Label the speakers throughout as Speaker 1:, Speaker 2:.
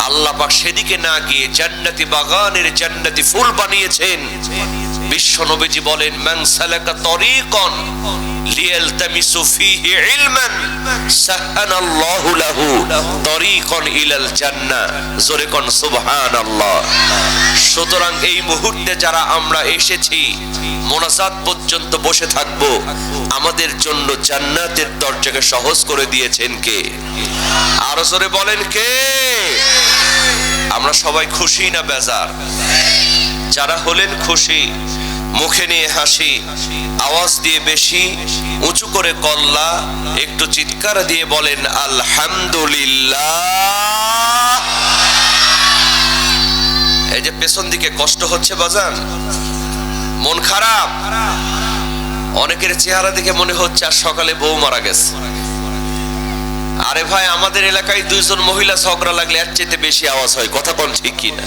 Speaker 1: আল্লাহ পাক সেদিকে না গিয়ে জান্নাতি বাগানের জান্নাতি ফুল বানিয়েছেন। বিশ্ব নবীজি বলেন, মান সালাকা তরিকান লিয়ালতামিসু ফীহি ইলমান সাহানাল্লাহু লাহু তরিকান ইলাল জান্নাহ। জোরে কোন সুবহানাল্লাহ। সুতরাং এই মুহূর্তে যারা আমরা এসেছি, মোনাজাত পর্যন্ত বসে থাকব, আমাদের জন্য জান্নাতের দরজাকে সহজ করে দিয়েছেন কে? আরো জোরে বলেন কে? আমরা সবাই খুশি না বেজার? যারা হলেন খুশি, মুখে নিয়ে হাসি, আওয়াজ দিয়ে বেশি উঁচু করে কল্লা, একটু চিৎকার দিয়ে বলেন আলহামদুলিল্লাহ। এই যে পেছন দিকে কষ্ট হচ্ছে বাজান, মন খারাপ, অনেকের চেহারা দেখে মনে হচ্ছে আর সকালে বউ মারা গেছে। আরে ভাই, আমাদের এলাকায় দুইজন মহিলা ঝগড়া লাগলে এর চেয়ে বেশি আওয়াজ হয়, কথা কোন ঠিক কিনা?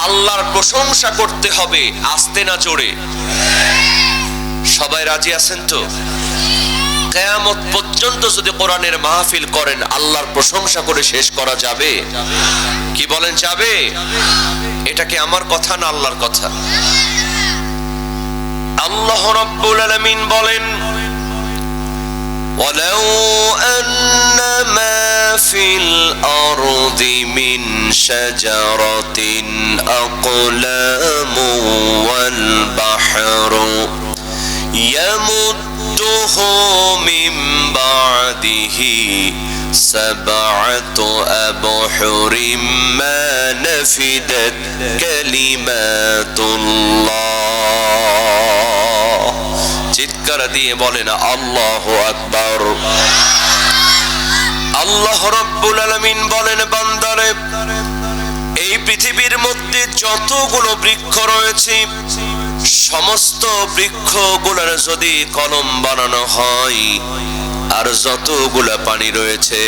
Speaker 1: আল্লাহর প্রশংসা করতে হবে, আস্তে না জোরে। সবাই রাজি আছেন তো? কিয়ামত পর্যন্ত যদি কোরআনের মাহফিল করেন, আল্লাহর প্রশংসা করে শেষ করা যাবে? কি বলেন, যাবে? এটা কি আমার কথা না আল্লাহর কথা? আল্লাহ রাব্বুল আলামিন বলেন, ওয়ালাউ আন্না মা ফিল আরদি মিন শাজারাতিন আকলামু ওয়াল বাহরু ইয়ামুদ্দুহু মিন বা'দিহি সাবআতু আবহুরিম মা নাফিদাত কালিমাতুল্লাহ। চিৎকার দিয়ে বলেন আল্লাহু আকবার। আল্লাহ রাব্বুল আলামিন বলেন, বান্দারে, এই পৃথিবীর মধ্যে যতগুলো বৃক্ষ রয়েছে, সমস্ত বৃক্ষগুলোর যদি কলম বানানো হয়, আর যতগুলা পানি রয়েছে,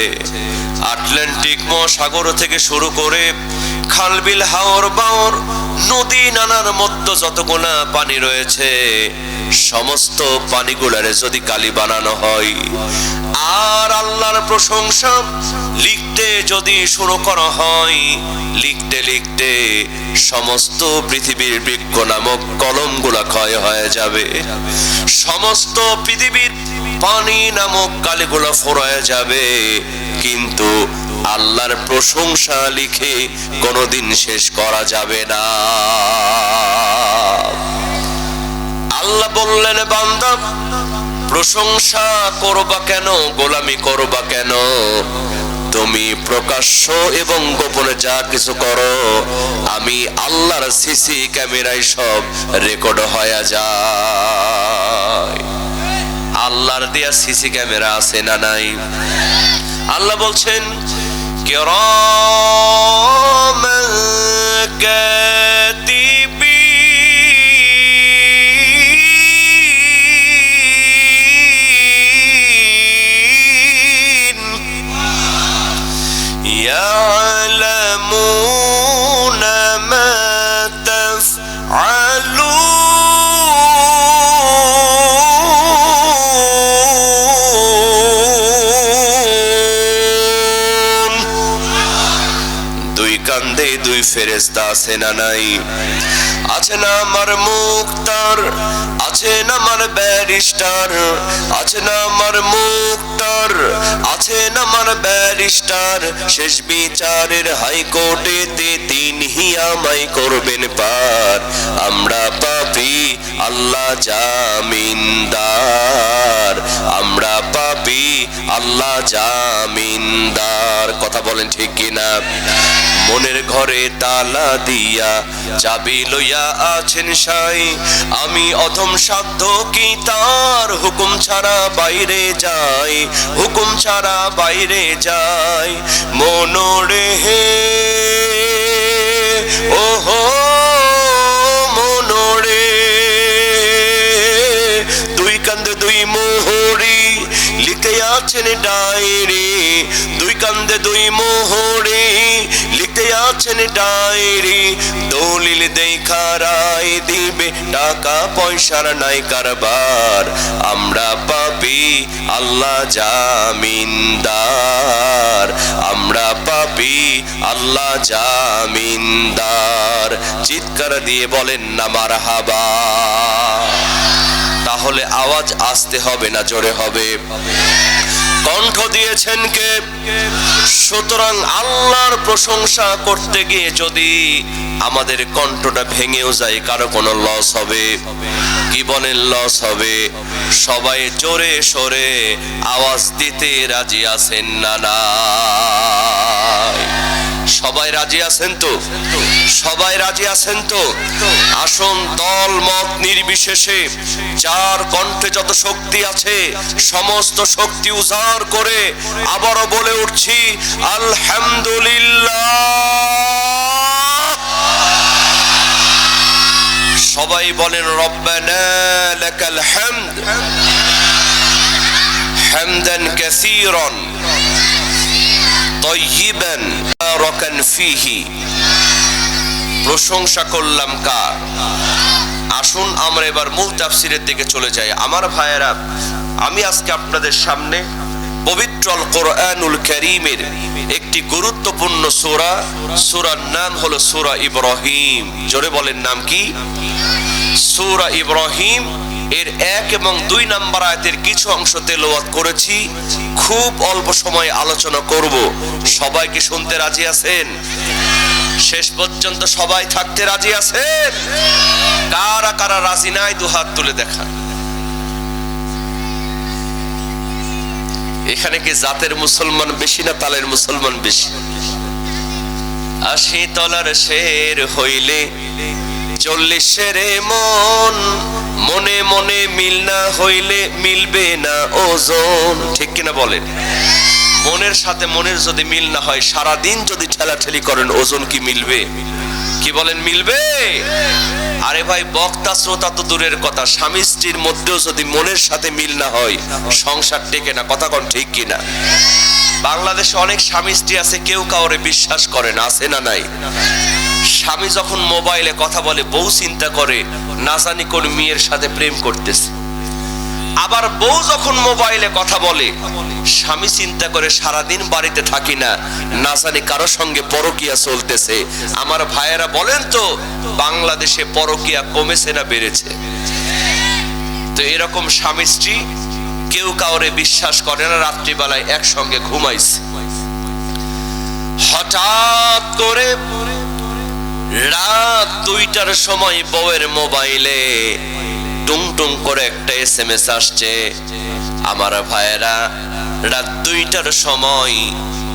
Speaker 1: আটলান্টিক মহাসাগর থেকে শুরু করে খালবিল হাওর বাওর নদী নানার মধ্যে যতগুলা পানি রয়েছে, সমস্ত পানিগুলারে যদি কালি বানানো হয়, আর আল্লাহর প্রশংসা লিখতে যদি শুরু করা হয়, লিখতে লিখতে সমস্ত পৃথিবীর বৃক্ষ নামক কলমগুলা ক্ষয় হয়ে যাবে, সমস্ত পৃথিবীর পানি নামক কালিগুলা ফুরায় যাবে, কিন্তু আল্লাহর প্রশংসা লিখে কোনোদিন শেষ করা যাবে না। আল্লাহ বললেন, বান্দা, প্রশংসা করবা কেন, গোলামি করবা কেন? তুমি প্রকাশ্য এবং গোপনে যা কিছু করো, আমি আল্লাহর সিসি ক্যামেরায় সব রেকর্ড হয়ে যায়। আল্লাহর দেয়া সিসি ক্যামেরা আছে না নাই? আল্লাহ বলছেন, কিরামান কাতিবিন ইয়ালামুনা মা তাফআলুন। দুই ফেরেশতা আছে না নাই? আছে না আমার মুক্তার, আছে না আমার ব্যারিস্টার, আছে না আমার মুক্তার, আছে না আমার ব্যারিস্টার, শেষ বিচারের হাইকোর্টেতে তিনিই আমায় করবেন পার। আমরা পাপী, আল্লাহ জামিনদার, আমরা পাপী, আল্লাহ জামিনদার। কথা বলেন ঠিক কিনা? মনের ঘরে তালা দিয়া চাবি লইয়া আছেন সাই, আমি অধম সাধ্য কি তার হুকুম ছাড়া বাইরে যাই, হুকুম ছাড়া বাইরে যাই। মনোরে হে ওহো মনোরে, দুই কান্দে দুই মোহরি লিখে আছেন ডায়েরি, দুই কান্দে দুই মোহরি লিখতে আছেন ডায়েরি। দলিল দেখা রায় দিবে, টাকা পয়সার নাই কারবার। আমরা পাপী, আল্লাহ জামিনদার, আমরা রব্বি, আল্লাহ জামিনদার। চিৎকার দিয়ে বলেন না মারহাবা। তাহলে আওয়াজ আসতে হবে না জোরে হবে? কণ্ঠ দিয়েছেন কে? সুতরাং আল্লাহর প্রশংসা করতে গিয়ে যদি আমাদের কণ্ঠটা ভেঙেও যায়, কারো কোনো লস হবে? কি বলেন লস হবে? সবাই জোরে সোরে আওয়াজ দিতে রাজি আছেন না? না, সবাই রাজি আছেন তো? সবাই রাজি আছেন তো? আসুন দল মত নির্বিশেষে যার কণ্ঠে যত শক্তি আছে সমস্ত শক্তি উজাড় করে আবারও বলে উঠছি আলহামদুলিল্লাহ। সবাই বলেন রব্বানা লাকাল হামদ হামদান কাসীরান তাইয়িবান মুবারাকান ফীহি। প্রশংসা করলাম কার? আসুন আমরা এবার মূল তাফসীরের দিকে চলে যাই। আমার ভাইয়েরা, আমি আজকে আপনাদের সামনে পবিত্র আল কোরআনুল কারীমের একটি গুরুত্বপূর্ণ সূরা, সূরার নাম হলো সূরা ইব্রাহিম। জোরে বলেন নাম কি? সূরা ইব্রাহিম এর 1 এবং 2 নম্বর আয়াতের কিছু অংশ তেলাওয়াত করেছি। খুব অল্প সময় আলোচনা করব। সবাই কি শুনতে রাজি আছেন? শেষ পর্যন্ত সবাই থাকতে রাজি আছেন? কারা কারা রাজি নাই দুহাত তুলে দেখা। এখানে কি জাতের মুসলমান বেশি না তালের মুসলমান বেশি? 80 তলার শের হইলে 40 শেরে মন, মনে মনে মিল না হইলে মিলবে না ওজন। ঠিক কিনা বলেন? মনের সাথে মনের যদি মিল না হয়, সারাদিন যদি ঠেলাঠেলি করেন, ওজন কি মিলবে? কি বলেন, মিলবে? আরে ভাই, বক্তা শ্রোতা তো দূরের কথা, স্বামী স্ত্রীর মধ্যেও যদি মনের সাথে মিল না হয় সংসার টেকে না। কথা কোন ঠিক কিনা? বাংলাদেশে অনেক স্বামী স্ত্রী আছে কেউ কাউরে বিশ্বাস করে না, আছে না নাই? স্বামী যখন মোবাইলে কথা বলে বউ চিন্তা করে না জানি কোন মেয়ের সাথে প্রেম করতেছে। আবার বউ যখন মোবাইলে কথা বলে স্বামী চিন্তা করে সারাদিন বাড়িতে থাকি না, না জানি কারো সঙ্গে পরকিয়া চলতেছে। আমার ভাইয়েরা বলেন তো, বাংলাদেশে পরকিয়া কমেছে না বেড়েছে? তো এরকম স্বামী স্ত্রী কেউ কাউরে বিশ্বাস করে না, রাত্রিবেলায় একসঙ্গে ঘুমাইছে। হঠাৎ করে রাত 2টার সময় বউয়ের মোবাইলে টুং টুং করে একটা SMS আসছে। আমার ভাইয়েরা, রাত 2টার সময়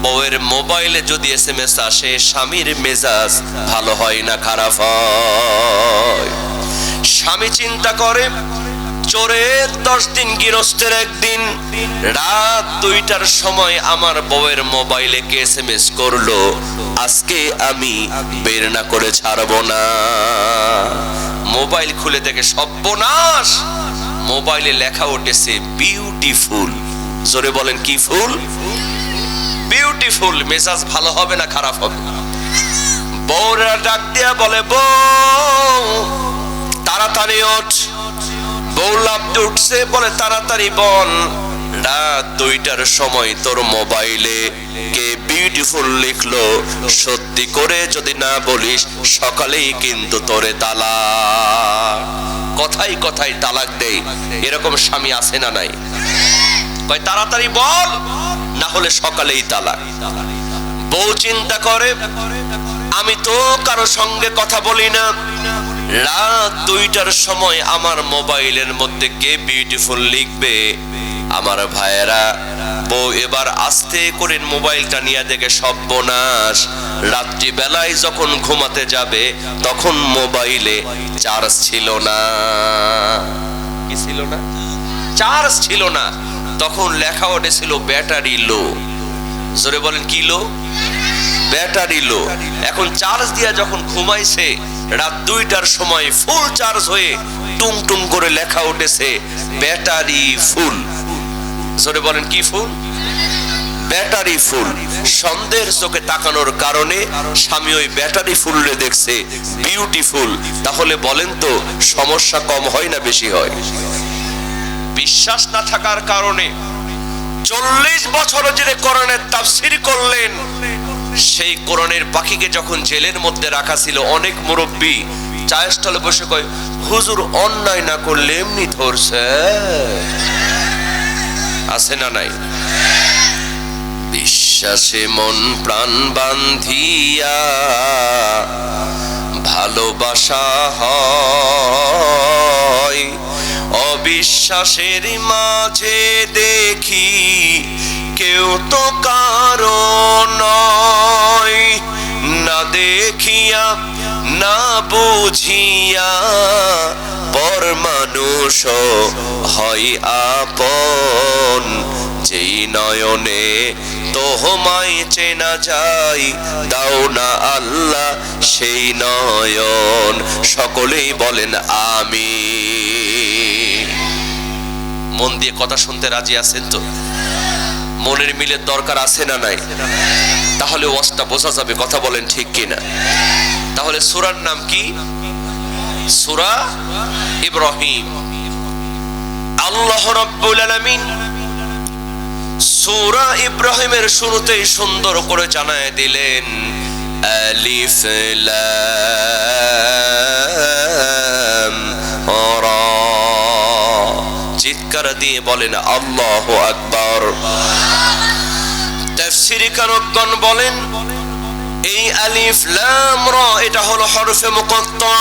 Speaker 1: বউয়ের মোবাইলে যদি SMS আসে, স্বামীর মেজাজ ভালো হয় না খারাপ হয়? স্বামী চিন্তা করে চোরের 10 দিন গৃহস্থের 1 দিন। রাত 2টার সময় আমার বউয়ের মোবাইলে কে SMS করলো, আজকে আমি বের না করে ছাড়বো না। মোবাইল খুলে দেখে সর্বনাশ, মোবাইলে লেখা উঠেছে বিউটিফুল। জোরে বলেন কি ফুল? বিউটিফুল। মেজাজ ভালো হবে না খারাপ হবে? বউরা ডাক দিয়া বলে, বউ তাড়াতাড়ি ওঠ। বউ লাফতে উঠছে, বলে তাড়াতাড়ি বল, রাত 2টার সময় তোর মোবাইলে কে বিউটিফুল লিখলো? সত্যি করে যদি না বলিস সকালেই কিন্তু তোরে তালাক। কথাই কথাই তালাক দেই। এরকম স্বামী আছে না নাই? কয় তাড়াতাড়ি বল, না হলে সকালেই তালাক। বউ চিন্তা করে, আমি তো কারো সঙ্গে কথা বলি না, রাত 2টার সময় আমার মোবাইলের মধ্যে কে বিউটিফুল লিখবে? আমার ভাইয়েরা, বউ এবার আস্তে করে মোবাইলটা নিয়ে দেখে সর্বনাশ। রাত্রি বেলায় যখন ঘুমাতে যাবে তখন মোবাইলে চার্জ ছিল না। কি ছিল না? চার্জ ছিল না। তখন লেখা উঠেছিল ব্যাটারি লো। জোরে বলেন কি লো? ব্যাটারি লো। এখন চার্জ দিয়া যখন ঘুমাইছে, রাত 2টার সময় ফুল চার্জ হয়ে টুং টুং করে লেখা উঠেছে ব্যাটারি ফুল। জোরে বলেন কি ফুল? Battery full. সন্দেহের চোখে তাকানোর কারণে স্বামী ওই ব্যাটারি ফুলরে দেখছে বিউটিফুল। তাহলে বলেন তো, সমস্যা কম হয় না বেশি হয়? বিশ্বাস না থাকার কারণে 40 বছর যিনি কোরআনের তাফসীর করলেন, সেই কোরআনের পাখিকে যখন জেলের মধ্যে রাখা ছিল, অনেক মুরব্বী চায়ের স্টলে বসে কয়, হুজুর অন্যায় না করলে এমনি ধরছে। আছে না নাই? বিশ্বাসে মন প্রাণ বান্ধিয়া ভালোবাসা হয়, অবিশ্বাসের মাঝে দেখি কেউ তো কারো নয়। না দেখিয়া না বুঝিয়া পর মানুষ হয় আপন, যেই নয়নে তোহমায় চেনা যায়, দাও না আল্লাহ সেই নয়ন। সকলেই বলেন আমিন। মন দিয়ে কথা শুনতে রাজি আছেন তো? মনের মিলের দরকার আছে না নাই? তাহলে ওয়াজটা বোঝা যাবে, কথা বলেন ঠিক কিনা? তাহলে সূরার নাম কি? সূরা ইব্রাহিম। আল্লাহ রাব্বুল আলামিন সূরা ইব্রাহিমের শুরুতেই সুন্দর করে জানায় দিলেন, আলিফ লাম রা। চিৎকার দিয়ে বলেন আল্লাহু আকবার। তাফসীরে কারকগণ বলেন, এই আলিফ লাম রা এটা হলো হরফে মুকাত্তা।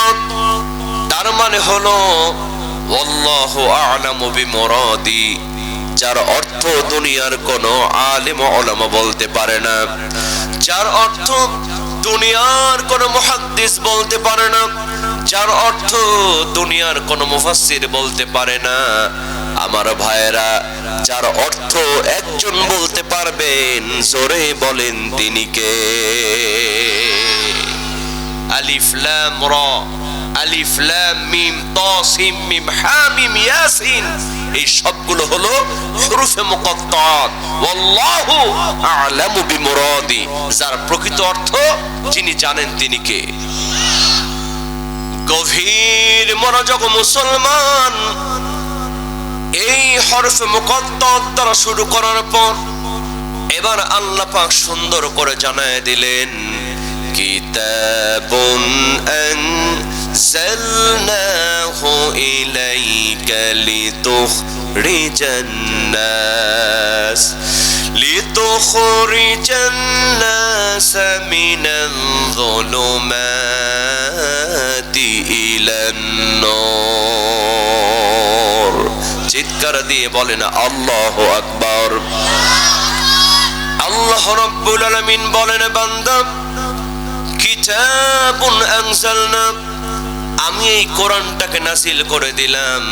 Speaker 1: তার মানে হলো আল্লাহু আ'লামু বিমুরাদি, যার অর্থ দুনিয়ার কোন আলেম উলামা বলতে পারে না, যার অর্থ দুনিয়ার কোন মুহাদ্দিস বলতে পারে না, যার অর্থ দুনিয়ার কোন মুফাসসির বলতে পারে না। আমার ভাইয়েরা, যার অর্থ একজন বলতে পারবেন, জোরে বলেন তিনি কে? আলিফ লাম রা, আলিফ লাম মিম তা সিম মিম হা মিম ইয়াসিন, এই সবগুলো হলো হুরুফে মুকাত্তাত। আল্লাহু আ'লামু বিমুরাদি, যার প্রকৃত অর্থ যিনি জানেন তিনি কে? গভীর মনোযোগ মুসলমান, এই হরফে মুকাত্তাত দ্বারা শুরু করার পর এবার আল্লাহ পাক সুন্দর করে জানায় দিলেন, কিতাবুন আনজালনাহু ইলাইকা লিতুখরিজান নাস মিনাল যুলুমাতি ইলান নূর। চিৎকার দিয়ে বলেন আল্লাহু আকবার। আল্লাহ রাব্বুল আলামিন বলেন, বান্দা, কিতাবুন আনজালনা, আমি এই কোরআনটাকে নাযিল করে দিলাম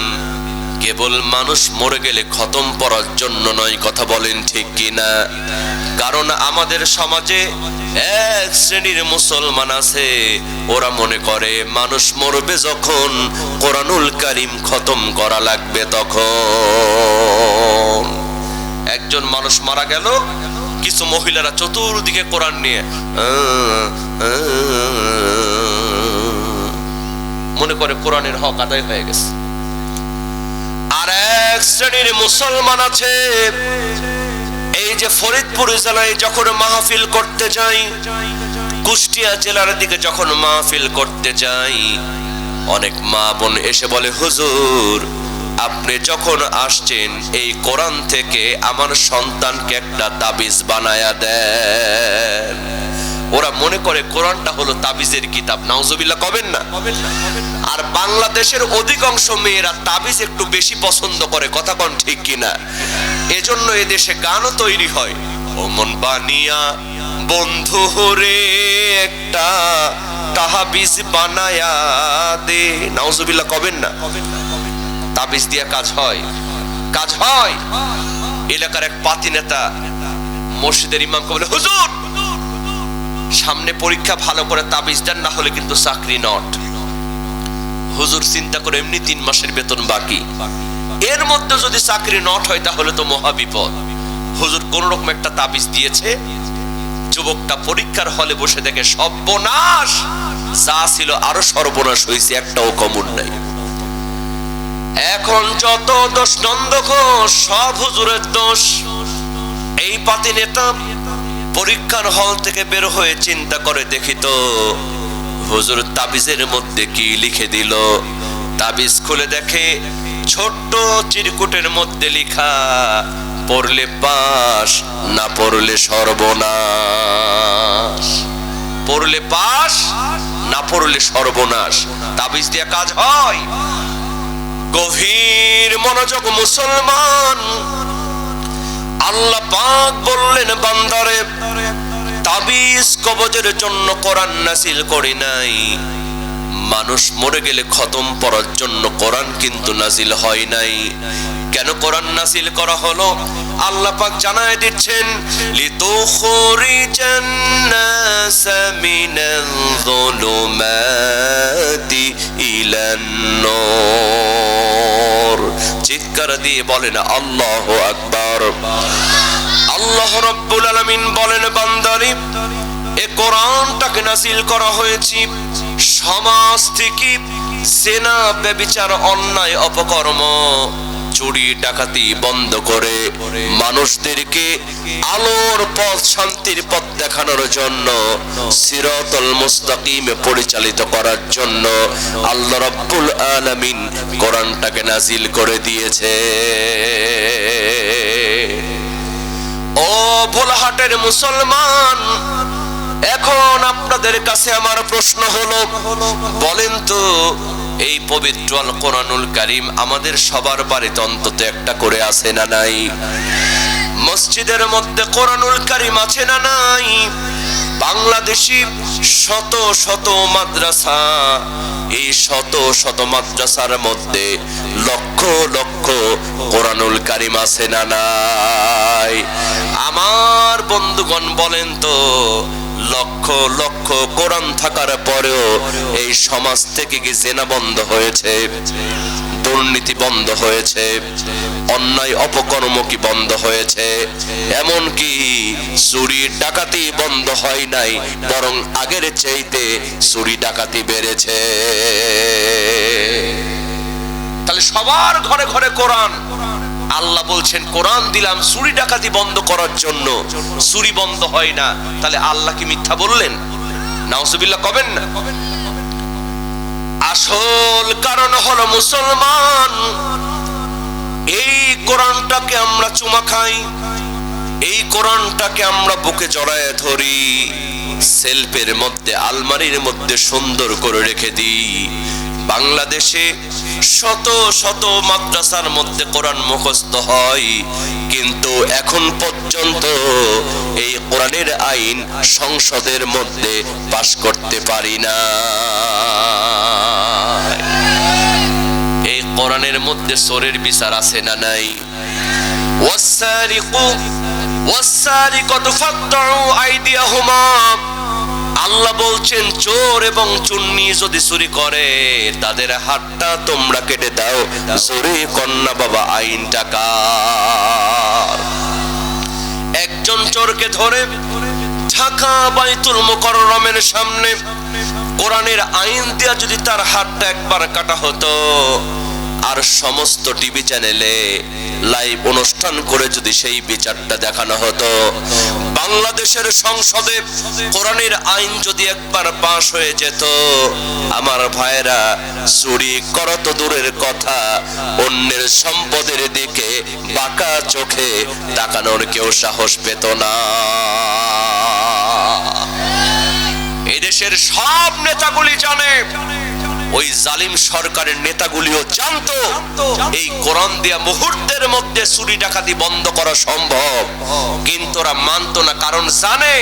Speaker 1: কেবল মানুষ মরে গেলে খতম পড়ার জন্য নয়। কথা বলেন ঠিক কিনা? কারণ আমাদের সমাজে এক শ্রেণীর মুসলমান আছে, ওরা মনে করে মানুষ মরবে যখন কোরআনুল কারীম খতম করা লাগবে তখন। একজন মানুষ মারা গেল, কিছু মহিলারা চতুর্দিকে কোরআন নিয়ে মনে করে কোরআনের হক আদায় হয়ে গেছে। আর এক শ্রেণীর মুসলমান আছে, এই যে ফরিদপুর জেলায় যখন মাহফিল করতে যাই, কুষ্টিয়া জেলার দিকে যখন মাহফিল করতে যাই, অনেক মা বোন এসে বলে, হুজুর আপনি যখন আসছেন এই কোরআন থেকে আমার সন্তানকে একটা তাবিজ বানায়া দেন। ওরা মনে করে কোরআনটা হলো তাবিজের কিতাব। নাউজুবিল্লাহ কবেন না? আর বাংলাদেশের অধিকাংশ মেয়েরা তাবিজ একটু বেশি পছন্দ করে। কথা কোন ঠিক কিনা? এজন্য এদেশে গানও তৈরি হয়, ও মন বানিয়া বন্ধু রে একটা তাবিজ বানায়া দে। নাউজুবিল্লাহ কবেন না? তাবিজ দিয়া কাজ হয়, কাজ হয়। এলাকার এক পাতি নেতা মসজিদের ইমামকে বলে, হুজুর সামনে পরীক্ষা, ভালো করে তাবিজ দেন, না হলে কিন্তু চাকরি নট। হুজুর চিন্তা করে, এমনি 3 মাসের বেতন বাকি, এর মধ্যে যদি চাকরি নট হয় তাহলে তো মহা বিপদ। হুজুর কোন রকম একটা তাবিজ দিয়েছে, যুবকটা পরীক্ষার হলে বসে দেখে সর্বনাশ, যা ছিল আরো সর্বনাশ হয়েছে, একটাও কমন নাই। এখন যত দোষ নন্দ ঘোষ, সব হুজুরের দোষ। এই পাতি নেতা পরীক্ষার হল থেকে বের হয়ে চিন্তা করে দেখি তো হুজুর তাবিজের মধ্যে কি লিখে দিল। তাবিজ খুলে দেখে ছোট্ট চিরকুটের মধ্যে লেখা, পড়লে পাস, না পড়লে সর্বনাশ। পড়লে পাস, না পড়লে সর্বনাশ। তাবিজ দিয়ে কাজ হয়? গভীর মনোযোগ মুসলমান। আল্লাহ পাক বললেন, বান্দারে, তাবিজ কবজের জন্য কোরআন নাযিল করি নাই। মানুষ মরে গেলে খতম পড়ার জন্য কোরআন কিন্তু নাযিল হয় নাই। কেন কোরআন নাযিল করা হলো? আল্লাহ পাক জানায় দিচ্ছেন, লিতুখরিজান নাসা মিনাল যুলুমাতি ইলান নূর। চিৎকার দিয়ে বলেন আল্লাহু আকবার। আল্লাহ রাব্বুল আলামিন বলেন, বান্দারে, এ কোরআনটাকে নাযিল করা হয়েছে সমাজ থেকে জিনা, ব্যভিচার, অন্যায়, অপকর্ম, চুরি, ডাকাতি বন্ধ করে মানুষদেরকে আলোর পথ, শান্তির পথ দেখানোর জন্য, সিরাতুল মুস্তাকিমে পরিচালিত করার জন্য আল্লাহ রাব্বুল আলামিন কোরআনটাকে নাযিল করে দিয়েছে। ও ভোলাহাটের মুসলমান, এখন আপনাদের কাছে আমার প্রশ্ন হলো, বলেন তো, এই পবিত্র আল কোরআনুল কারীম আমাদের সবার বাড়িতে অন্তত একটা করে আছে না নাই? মসজিদের মধ্যে কোরআনুল কারীম আছে না নাই? বাংলাদেশি শত শত মাদ্রাসা, এই শত শত মাদ্রাসার মধ্যে লক্ষ লক্ষ কোরআনুল কারীম আছে না নাই? আমার বন্ধুগণ, বলেন তো, লক্ষ লক্ষ কোরআন থাকার পরেও এই সমাজ থেকে কি জিনা বন্ধ হয়েছে? দুর্নীতি বন্ধ হয়েছে? অন্যায় অপকর্ম কি বন্ধ হয়েছে? এমন কি চুরি ডাকাতি বন্ধ হয় নাই, বরং আগের চাইতে চুরি ডাকাতি বেড়েছে। তাহলে সবার ঘরে ঘরে কোরআন। আল্লাহ বলছেন, কোরআন দিলাম চুরি ডাকাতি বন্ধ করার জন্য, চুরি বন্ধ হয় না। তাহলে আল্লাহ কি মিথ্যা বললেন? নাউজুবিল্লাহ কবেন না। আসল কারণ হলো মুসলমান, এই কোরআনটাকে আমরা চুমা খাই, এই কোরআনটাকে আমরা বুকে জড়ায় ধরি, সেলফের মধ্যে, আলমারির মধ্যে সুন্দর করে রেখে দিই। বাংলাদেশে শত শত মাদ্রাসার মধ্যে কোরআন মুখস্থ হয়, কিন্তু এখন পর্যন্ত এই কোরআনের আইন সংসদের মধ্যে পাশ করতে পারি না। এই কোরআনের মধ্যে চোরের বিচার আছে না নাই? ওয়াসসারিকু ওয়াসসারিকাতু ফাকতাউ আইদিয়াহুমা। আল্লাহ বলছেন, চোর এবং চুন্নি যদি চুরি করে তাদের হাতটা তোমরা কেটে দাও। চুরি কন্যা বাবা, আইনটা কার? একজন চোরকে ধরে ঢাকা বাইতুল মুকাররমের সামনে কোরআনের আইন দিয়া যদি তার হাতটা একবার কাটা হতো, আর সমস্ত টিভি চ্যানেলে লাইভ অনুষ্ঠান করে যদি সেই বিচারটা দেখানো হতো, বাংলাদেশের সংসদে কোরআনের আইন যদি একবার পাশ হয়ে যেত, আমার ভাইরা, চুরি করা তো দূরের কথা, অন্যের সম্পদের দিকে বাঁকা চোখে তাকানোর কেউ সাহস পেত না। এদেশের সব নেতাগুলি জানে, ওই জালিম সরকারের নেতাগুলিও জানতো এই কোরআন দিয়া মুহূর্তের মধ্যে চুরি ডাকাতি বন্ধ করা সম্ভব, কিন্তু ওরা মানতো না। কারণ জানে,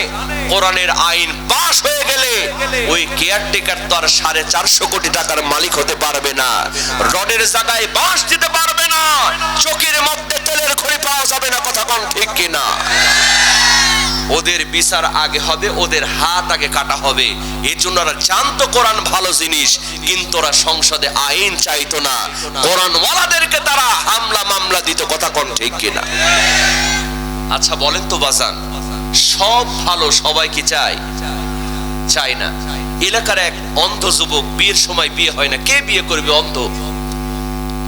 Speaker 1: কোরআনের আইন পাশ হয়ে গেলে ওই কেয়ারটেকার তো আর 450 কোটি টাকার মালিক হতে পারবে না, রডের জায়গায় বাঁশ দিতে পারবে না, চোখের মধ্যে তেলের খড়ি পাওয়া যাবে না। কথা কোন ঠিক কিনা? ওদের বিচার আগে হবে, ওদের হাত আগে কাটা হবে। এই জন্য ওরা জানতো কোরআন ভালো জিনিস, কিন্তু ওরা সংসদে আইন চাইতো না, কোরআনওয়ালাদেরকে তারা হামলা মামলা দিত। কথা কোন ঠিক কিনা? আচ্ছা বলেন তো বাজান, সব ভালো সবাই কি চায়? চায় না। এলাকার এক অন্ধ যুবক, বিয়ের সময় বিয়ে হয় না, কে বিয়ে করবে? অন্ধ।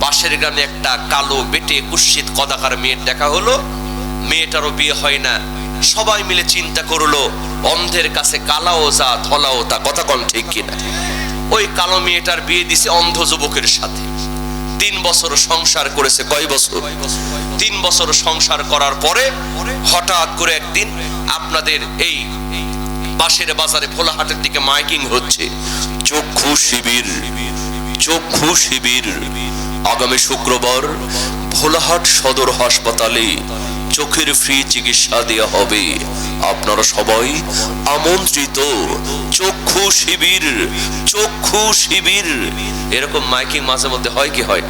Speaker 1: পাশের গ্রামে একটা কালো বেটে কুৎসিত কদাকার মেয়ের দেখা হলো, মেয়েটারও বিয়ে হয় না। সবাই মিলে চিন্তা করলো অন্ধের কাছে কালাও যা ধলাও তা, কথা কোন ঠিক কিনা। ওই কালো মেয়েটার বিয়ে দিছে অন্ধ যুবকের সাথে। 3 বছর সংসার করেছে। কয় বছর? 3 বছর সংসার করার পরে হঠাৎ করে একদিন আপনাদের এই পাশের বাজারে ভোলাহাটের দিকে মাইকিং হচ্ছে, চক্ষু শিবির, চক্ষু শিবির। আগামী শুক্রবার ভোলাহাট সদর হাসপাতালে চোখের ফ্রি চিকিৎসা দেওয়া হবে, আপনারা সবাই আমন্ত্রিত। চক্ষু শিবির, চক্ষু শিবির। এরকম মাইকিং মাঝে মধ্যে হয় কি হয়?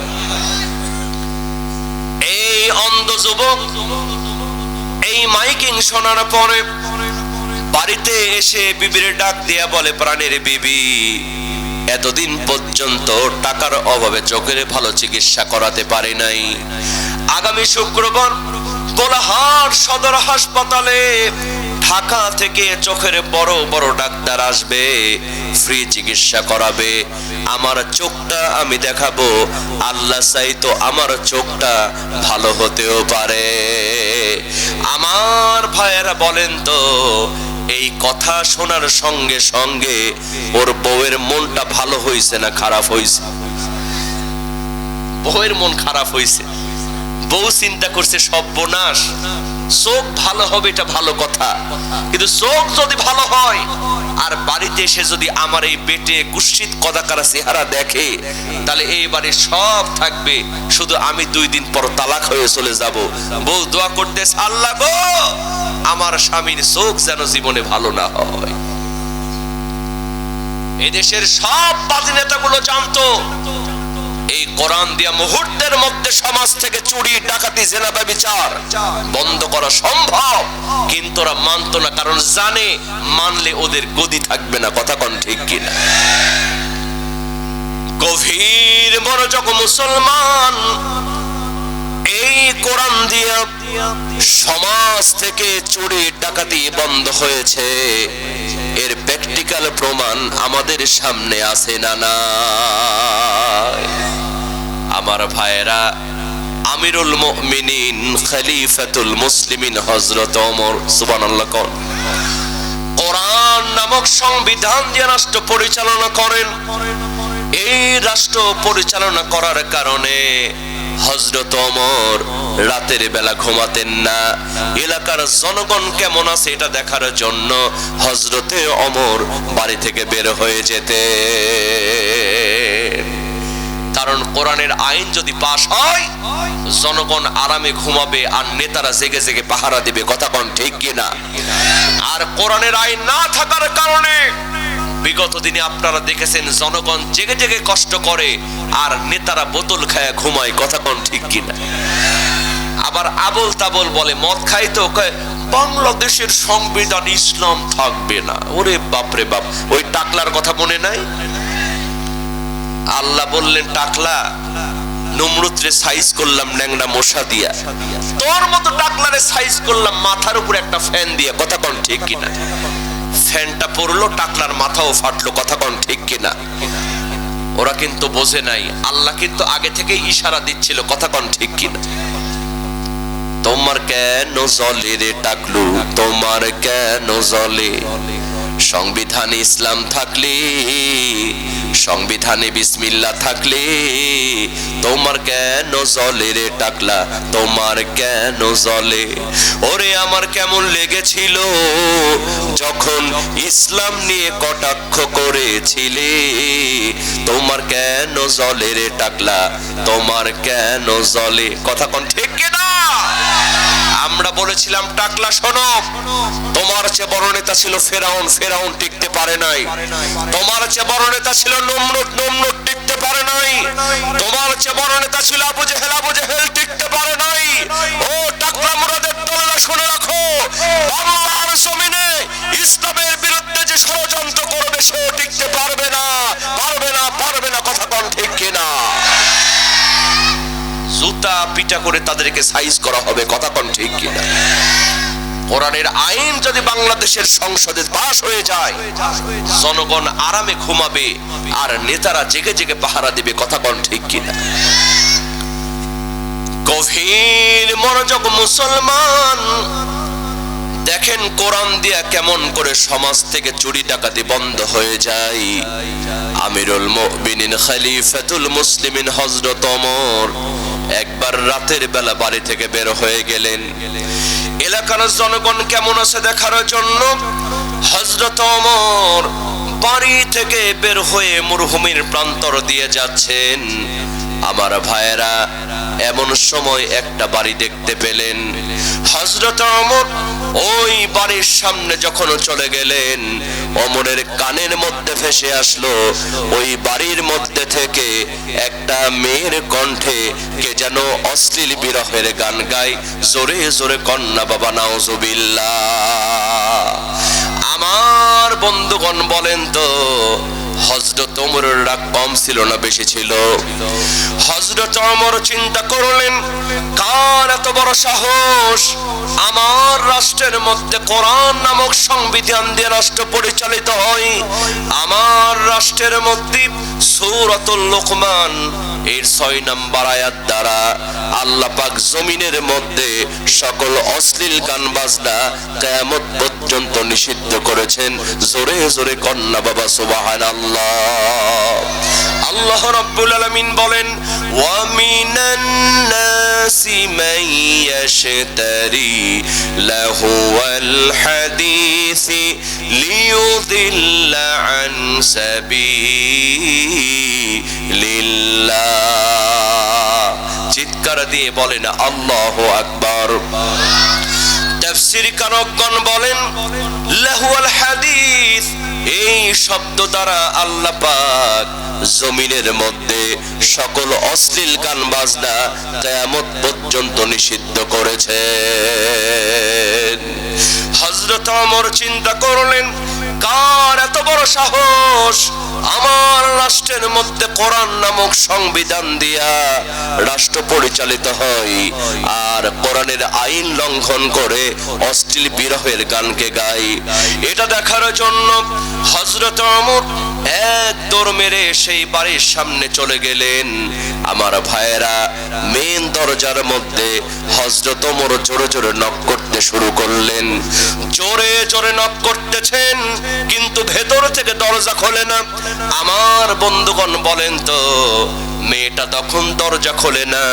Speaker 1: এই অন্ধ যুবক এই মাইকিং শোনার পরে বাড়িতে এসে বিবির ডাক দিয়া বলে, প্রাণের বিবি, এতদিন পর্যন্ত টাকার অভাবে চোখের ভালো চিকিৎসা করাতে পারি নাই। আগামী শুক্রবার ভোলাহাট সদর হাসপাতালে ঢাকা থেকে চোখের বড় বড় ডাক্তার আসবে, ফ্রি চিকিৎসা করাবে। আমার চোখটা আমি দেখাবো, আল্লাহ চাইতো আমার চোখটা ভালো হতেও পারে। আমার ভাইয়েরা বলেন তো, এই কথা শোনার সঙ্গে সঙ্গে ওর বউয়ের মনটা ভালো হয়েছে না খারাপ হয়েছে? বউয়ের মন খারাপ হয়েছে। বউ চিন্তা করছে সর্বনাশ, চোখ ভালো হবে এটা ভালো কথা, কিন্তু চোখ যদি ভালো হয় আর বাড়িতে এসে যদি আমার এই পেটে কুৎসিত কদাকারা চেহারা দেখে, তাহলে এই বাড়ির সব থাকবে, শুধু আমি 2 দিন পর তালাক হয়ে চলে যাব। বউ দোয়া করতে, আল্লাহ গো আমার স্বামীর চোখ যেন জীবনে ভালো না হয়। এদেশের সব বাদী নেতাগুলো জানতো এই কোরআন দিয়া মুহূর্তের মধ্যে সমাজ থেকে চুরি, ডাকাতি, জেনা, ব্যভিচার বন্ধ করা সম্ভব, কিন্তু ওরা মানতো না, কারণ জানে মানলে ওদের গদি থাকবে না, কথা কোন ঠিক কিনা। গভীর মনোযোগ মুসলমান, এই কোরআন দিয়া সমাজ থেকে চুরি ডাকাতি বন্ধ হয়েছে, এর প্র্যাকটিক্যাল প্রমাণ আমাদের সামনে আছে না না? আমার ভাইয়েরা, আমিরুল মুমিনিন খলিফাতুল মুসলিমিন হযরত ওমর, সুবহানাল্লাহ, কোরআন নামক সংবিধান দিয়ে রাষ্ট্র পরিচালনা করেন। এই রাষ্ট্র পরিচালনা করার কারণে হযরত ওমর রাতের বেলা ঘুমাতেন না। এলাকার জনগণ কেমন আছে এটা দেখার জন্য হযরতে ওমর বাড়ি থেকে বের হয়ে যেতেন। কারণ কোরআনের আইন যদি পাশ হয়, জনগণ আরামে ঘুমাবে আর নেতারা জেগে জেগে পাহারা দিবে, কথা কোন ঠিক কিনা। আর কোরআনের আইন না থাকার কারণে বিগত দিনে আপনারা দেখেছেন জনগণ জেগে জেগে কষ্ট করে আর নেতারা বোতল খায় ঘুমায়, কথা কোন ঠিক কিনা। আবার আবল তাবল বলে, মদ খাই তো বাংলাদেশের সংবিধান ইসলাম থাকবে না। ওরে বাপরে বাপ, ওই টাকলার কথা মনে নাই? আল্লাহ বললেন, টাকলা নমরুদরে সাইজ করলাম ন্যাংরা মশা দিয়া, তোর মতো টাকলারে সাইজ করলাম মাথার উপরে একটা ফ্যান দিয়ে, কথা কোন ঠিক কিনা। ফ্যানটা পড়লো, টাকলার মাথাও ফাটলো, কথা কোন ঠিক কিনা। ওরা কিন্তু বোঝে নাই, আল্লাহ কিন্তু আগে থেকে ইশারা দিচ্ছিল, কথা কোন ঠিক কিনা। তোমার কেন জ্বলে রে টাকলু, তোমার কেন জ্বলে? সংবিধানে ইসলাম থাকলে, সংবিধানে বিসমিল্লাহ থাকলে তোমার কেন জ্বলে রে টাকলা, তোমার কেন জ্বলে? ওরে আমার কেমন লেগেছিল যখন ইসলাম নিয়ে কটাক্ষ করেছিলে, তোমার কেন জ্বলে রে টাকলা, তোমার কেন জ্বলে? কথা কোন ঠিক কিনা? আমরা বলেছিলাম, টাকলা শোনো, তোমার চেয়ে বড় নেতা ছিল ফেরাউন, ফেরাউন টিকতে পারে নাই। তোমার চেয়ে বড় নেতা ছিল নমরুদ, নমরুদ টিকতে পারে নাই। তোমার চেয়ে বড় নেতা ছিল আবু জেহেল, আবু জেহেল টিকতে পারে নাই। ও টাকলা মুরাদের দলেরা শুনে রাখো, বাংলার জমিনে ইসলামের বিরুদ্ধে যে ষড়যন্ত্র করবে সেও টিকতে পারবে না, পারবে না, পারবে না, কথা কোন ঠিক কিনা। জুতা পিটা করে তাদেরকে সাইজ করা হবে, কথা কোন ঠিক কিনা। কোরআনের আইন যদি বাংলাদেশের সংসদে পাশ হয়ে যায়, জনগণ আরামে ঘুমাবে আর নেতারা জেগে জেগে পাহারা দিবে, কথা কোন ঠিক কিনা। গভীর মনোযোগ মুসলমান, দেখেন কোরআন দিয়া কেমন করে সমাজ থেকে চুরি ডাকাতি বন্ধ হয়ে যায়। আমিরুল মুমিনিন খলিফাতুল মুসলিমিন হযরত ওমর একবার রাতের বেলা বাড়ি থেকে বের হয়ে গেলেন এলাকার জনগণ কেমন আছে দেখার জন্য। হযরত ওমর বাড়ি থেকে বের হয়ে মরুভূমির প্রান্তর দিয়ে যাচ্ছেন। আমার ভাইয়েরা, এমন সময় একটা বাড়ি দেখতে পেলেন। হযরত ওমর ওই বাড়ির সামনে যখন চলে গেলেন, ওমরের কানের মধ্যে ভেসে আসলো ওই বাড়ির মধ্যে থেকে একটা মেয়ের কণ্ঠে কে যেন অশ্লীল বিরহের গান গায়। জোরে জোরে কন্যা বাবা নাউজুবিল্লাহ। আমার বন্ধুগণ বলেন তো, হযরত ওমরের রাগ কম ছিল না বেশি ছিল? হযরত ওমর চিন্তা করলেন, কার এত বড় সাহস আমার রাষ্ট্রের মধ্যে কোরআন নামক সংবিধান দিয়ে রাষ্ট্র পরিচালিত হয়। আমার রাষ্ট্রের মধ্যে সূরাতুল লোকমান এর 6 নম্বর আয়াত দ্বারা আল্লাহ পাক জমিনের মধ্যে সকল অশ্লীল গান বাজনা কিয়ামত পর্যন্ত নিষিদ্ধ করেছেন। জোরে জোরে কন্যা বাবা সুবহানাল্লাহ। আল্লাহ রাব্বুল আলামিন বলেন, ওয়া মিনান নাসি মান ইয়াশতারি লাহুয়াল হাদিসি লিয়ুদিল্লা আন সাবিলিল্লাহ। চিৎকার দিয়ে বলেন আল্লাহু আকবার। তাফসীর কারকগণ বলেন, লাহুয়াল হাদিস এই শব্দ দ্বারা আল্লাহ পাক জমিনের মধ্যে সকল অশ্লীল গান বাজনা কিয়ামত পর্যন্ত নিষিদ্ধ করেছেন। হযরত ওমর চিন্তা করলেন, কার এত বড় সাহস আমার রাষ্ট্রের মধ্যে কোরআন নামক সংবিধান দিয়া রাষ্ট্র পরিচালিত হয় আর কোরআনের আইন লঙ্ঘন করে অশ্লীল বিরহের গানকে গায়। এটা দেখার জন্য হযরত ওমর এক দৌড় মেরে সেই বাড়ির সামনে চলে গেলেন। আমার ভাইয়েরা, মেন দরজার মধ্যে হযরত ওমর জোরে জোরে নক করতে শুরু করলেন। জোরে জোরে নক করতেছেন, কিন্তু ভেতর থেকে দরজা খোলে না। আমার বন্ধুগণ বলেন তো, মেয়েটা তখন দরজা খোলে না,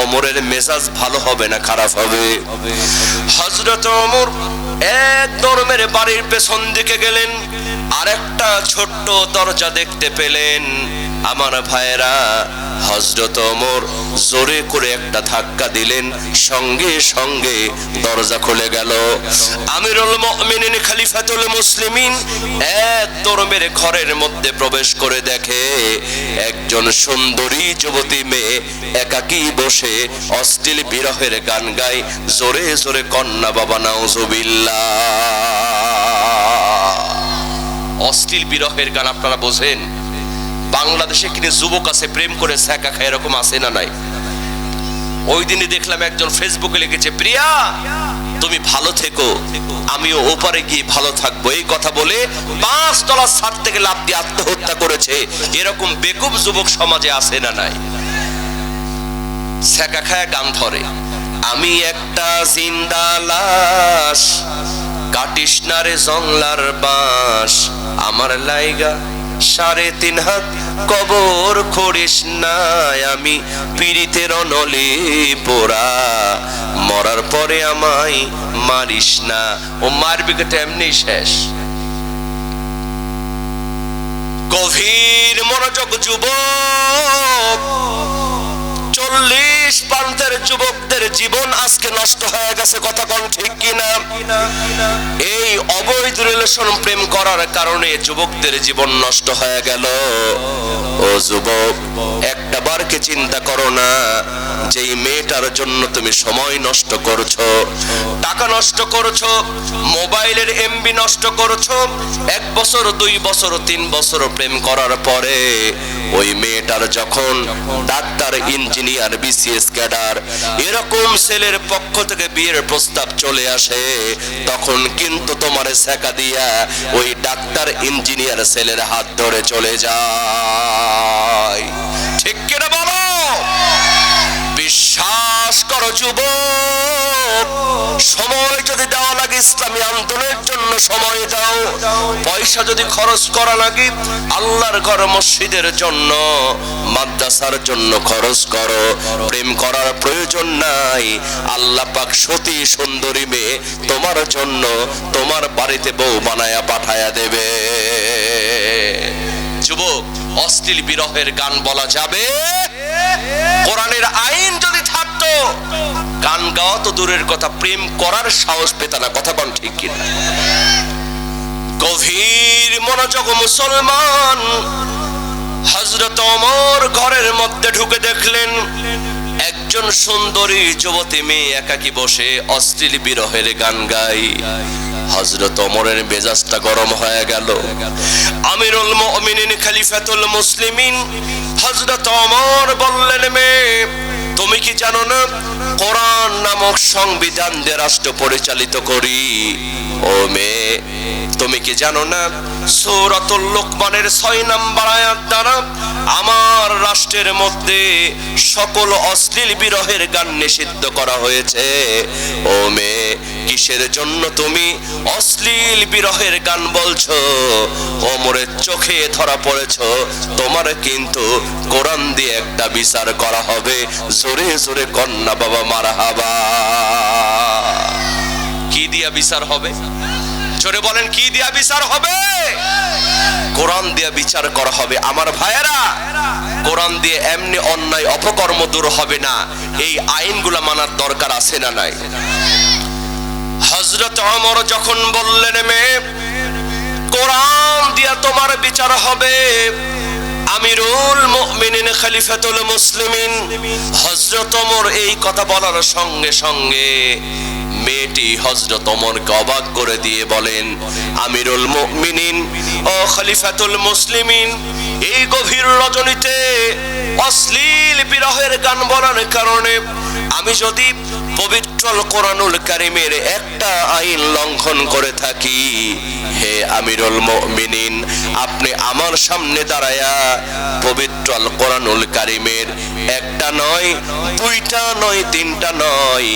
Speaker 1: ওমরের মেজাজ ভালো হবে না খারাপ হবে? হযরত ওমর এক দৌড় মেরে বাড়ির পেছন দিকে গেলেন, আরেকটা ছোট্ট দরজা দেখতে পেলেন। আমার ভাইয়েরা, হযরত ওমর জোরে করে একটা ধাক্কা দিলেন, সঙ্গে সঙ্গে দরজা খুলে গেল। আমিরুল মুমিনিন খলিফাতুল মুসলিমিন এক দৌড় মেরে ঘরের মধ্যে প্রবেশ করে দেখে একজন সুন্দরী যুবতী মেয়ে একাকী বসে অশ্লীল বিরহের গান গায়। জোরে জোরে কন্যা বাবা নাউজুবিল্লাহ। অশ্লীল বিরহের গান আপনারা বোঝেন? বাংলাদেশে কিনে যুবক আছে প্রেম করে ছ্যাঁকা খায়, এরকম আছে না নাই? ওই দিনই দেখলাম একজন ফেসবুকে লিখেছে, প্রিয়া তুমি ভালো থেকো, আমিও ওপারে গিয়ে ভালো থাকবো। এই কথা বলে 5 তলার ছাদ থেকে লাফ দিয়ে আত্মহত্যা করেছে। এরকম বেকুব যুবক সমাজে আছে না নাই? ছ্যাঁকা খায় গান ধরে, আমি একটা জিন্দা লাশ, কাটিস না রে জংলার বাঁশ, আমার লাইগা 3.5 হাত কবর করিস না, আমি পীড়িতের অনলে পোড়া, মরার পরে আমায় মারিস না। ও মারবি কে? এমনি শেষ। গভীর মনোযোগ যুবক, 40 প্রান্তের যুবকদের জীবন আজকে নষ্ট হয়ে গেছে। কথা কোন ঠিক কিনা? এই অবৈধ রিলেশন প্রেম করার কারণে যুবকদের জীবন নষ্ট হয়ে গেল। ও যুবক, একটা বারকে চিন্তা করো না, যেই মেয়েটার জন্য তুমি সময় নষ্ট করছো, টাকা নষ্ট করছো, মোবাইলের এমবি নষ্ট করছো, 1 বছর 2 বছর 3 বছর প্রেম করার পরে ওই মেয়েটার যখন ডাক্তার, ইঞ্জিনিয়ার, বিসিএস ক্যাডার এরকম ছেলের পক্ষ থেকে বিয়ের প্রস্তাব চলে আসে, তখন কিন্তু তোমার ছ্যাঁকা দিয়া ওই ডাক্তার, ইঞ্জিনিয়ার ছেলের হাত ধরে চলে যায়। ঠিক কিনা বলো? বিশ্বাস করো যুবক, সময় যদি দেওয়া লাগে ইসলামী আন্দোলনের জন্য সময় দাও, পয়সা যদি খরচ করা লাগে আল্লাহর ঘর মসজিদের জন্য মাদ্রাসার জন্য খরচ করো। প্রেম করার প্রয়োজন নাই, আল্লাহ পাক সতী সুন্দরী মেয়ে তোমার জন্য তোমার বাড়িতে বউ বানায়া পাঠায়া দেবে। যুবক, অশ্লীল বিরহের গান বলা যাবে? কোরআনের আইন যদি থাকতো গান গাওয়া তো দূরের কথা, প্রেম করার সাহস পেত না। কথা কোন ঠিক কিনা? গভীর মনোযোগ মুসলমান, হযরত ওমর ঘরের মধ্যে ঢুকে দেখলেন একজন সুন্দরী যুবতী মেয়ে একাকী বসে অশ্লীল বিরহের গান গায়। হযরত ওমরের মেজাজটা গরম হয়ে গেল। আমিরুল মুমিনিন খলিফাতুল মুসলিমিন হযরত ওমর বললেন, মেয়ে তুমি কি জানো না কোরআন নামক সংবিধান দিয়ে রাষ্ট্র পরিচালিত করি? ও মেয়ে তুমি কি জানো না সূরাতুল লুকমানের 6 নম্বর আয়াত দ্বারা আমার রাষ্ট্রের মধ্যে সকল অশ্লীল বিরহের গান নিষিদ্ধ করা হয়েছে? ও মেয়ে কিসের জন্য তুমি অশ্লীল বিরহের গান বলছো? ওমরের চোখে ধরা পড়েছো, তোমার কিন্তু কোরআন দিয়ে একটা বিচার করা হবে। জোরে জোরে কন্যা বাবা মারহাবা। কি দিয়া বিচার হবে? জোরে বলেন, কি দিয়া বিচার হবে? কোরআন দিয়ে বিচার করা হবে। আমার ভাইয়েরা, কোরআন দিয়ে এমনি অন্যায় অপকর্ম দূর হবে না, এই আইনগুলো মানার দরকার আছে না নাই? হযরত ওমর যখন বললেন, মেয়ে কোরআন দিয়া তোমার বিচার হবে, আমিরুল মুমিনিন খলিফাতুল মুসলিমিন হযরত ওমর এই কথা বলার সঙ্গে সঙ্গে মেয়েটি হযরত ওমরকে অবাক করে দিয়ে বলেন, আমিরুল মুমিনিন ও খলিফাতুল মুসলিমিন, এই গভীর রজনীতে অশ্লীল বিরহের গান বলার কারণে আমি যদি পবিত্র কোরআনুল কারীমের একটা আইন লঙ্ঘন করে থাকি, হে আমিরুল মুমিনিন আপনি আমার সামনে দাঁড়ায়া পবিত্র কোরআনুল কারীমের একটা নয়, দুইটা নয়, তিনটা নয়,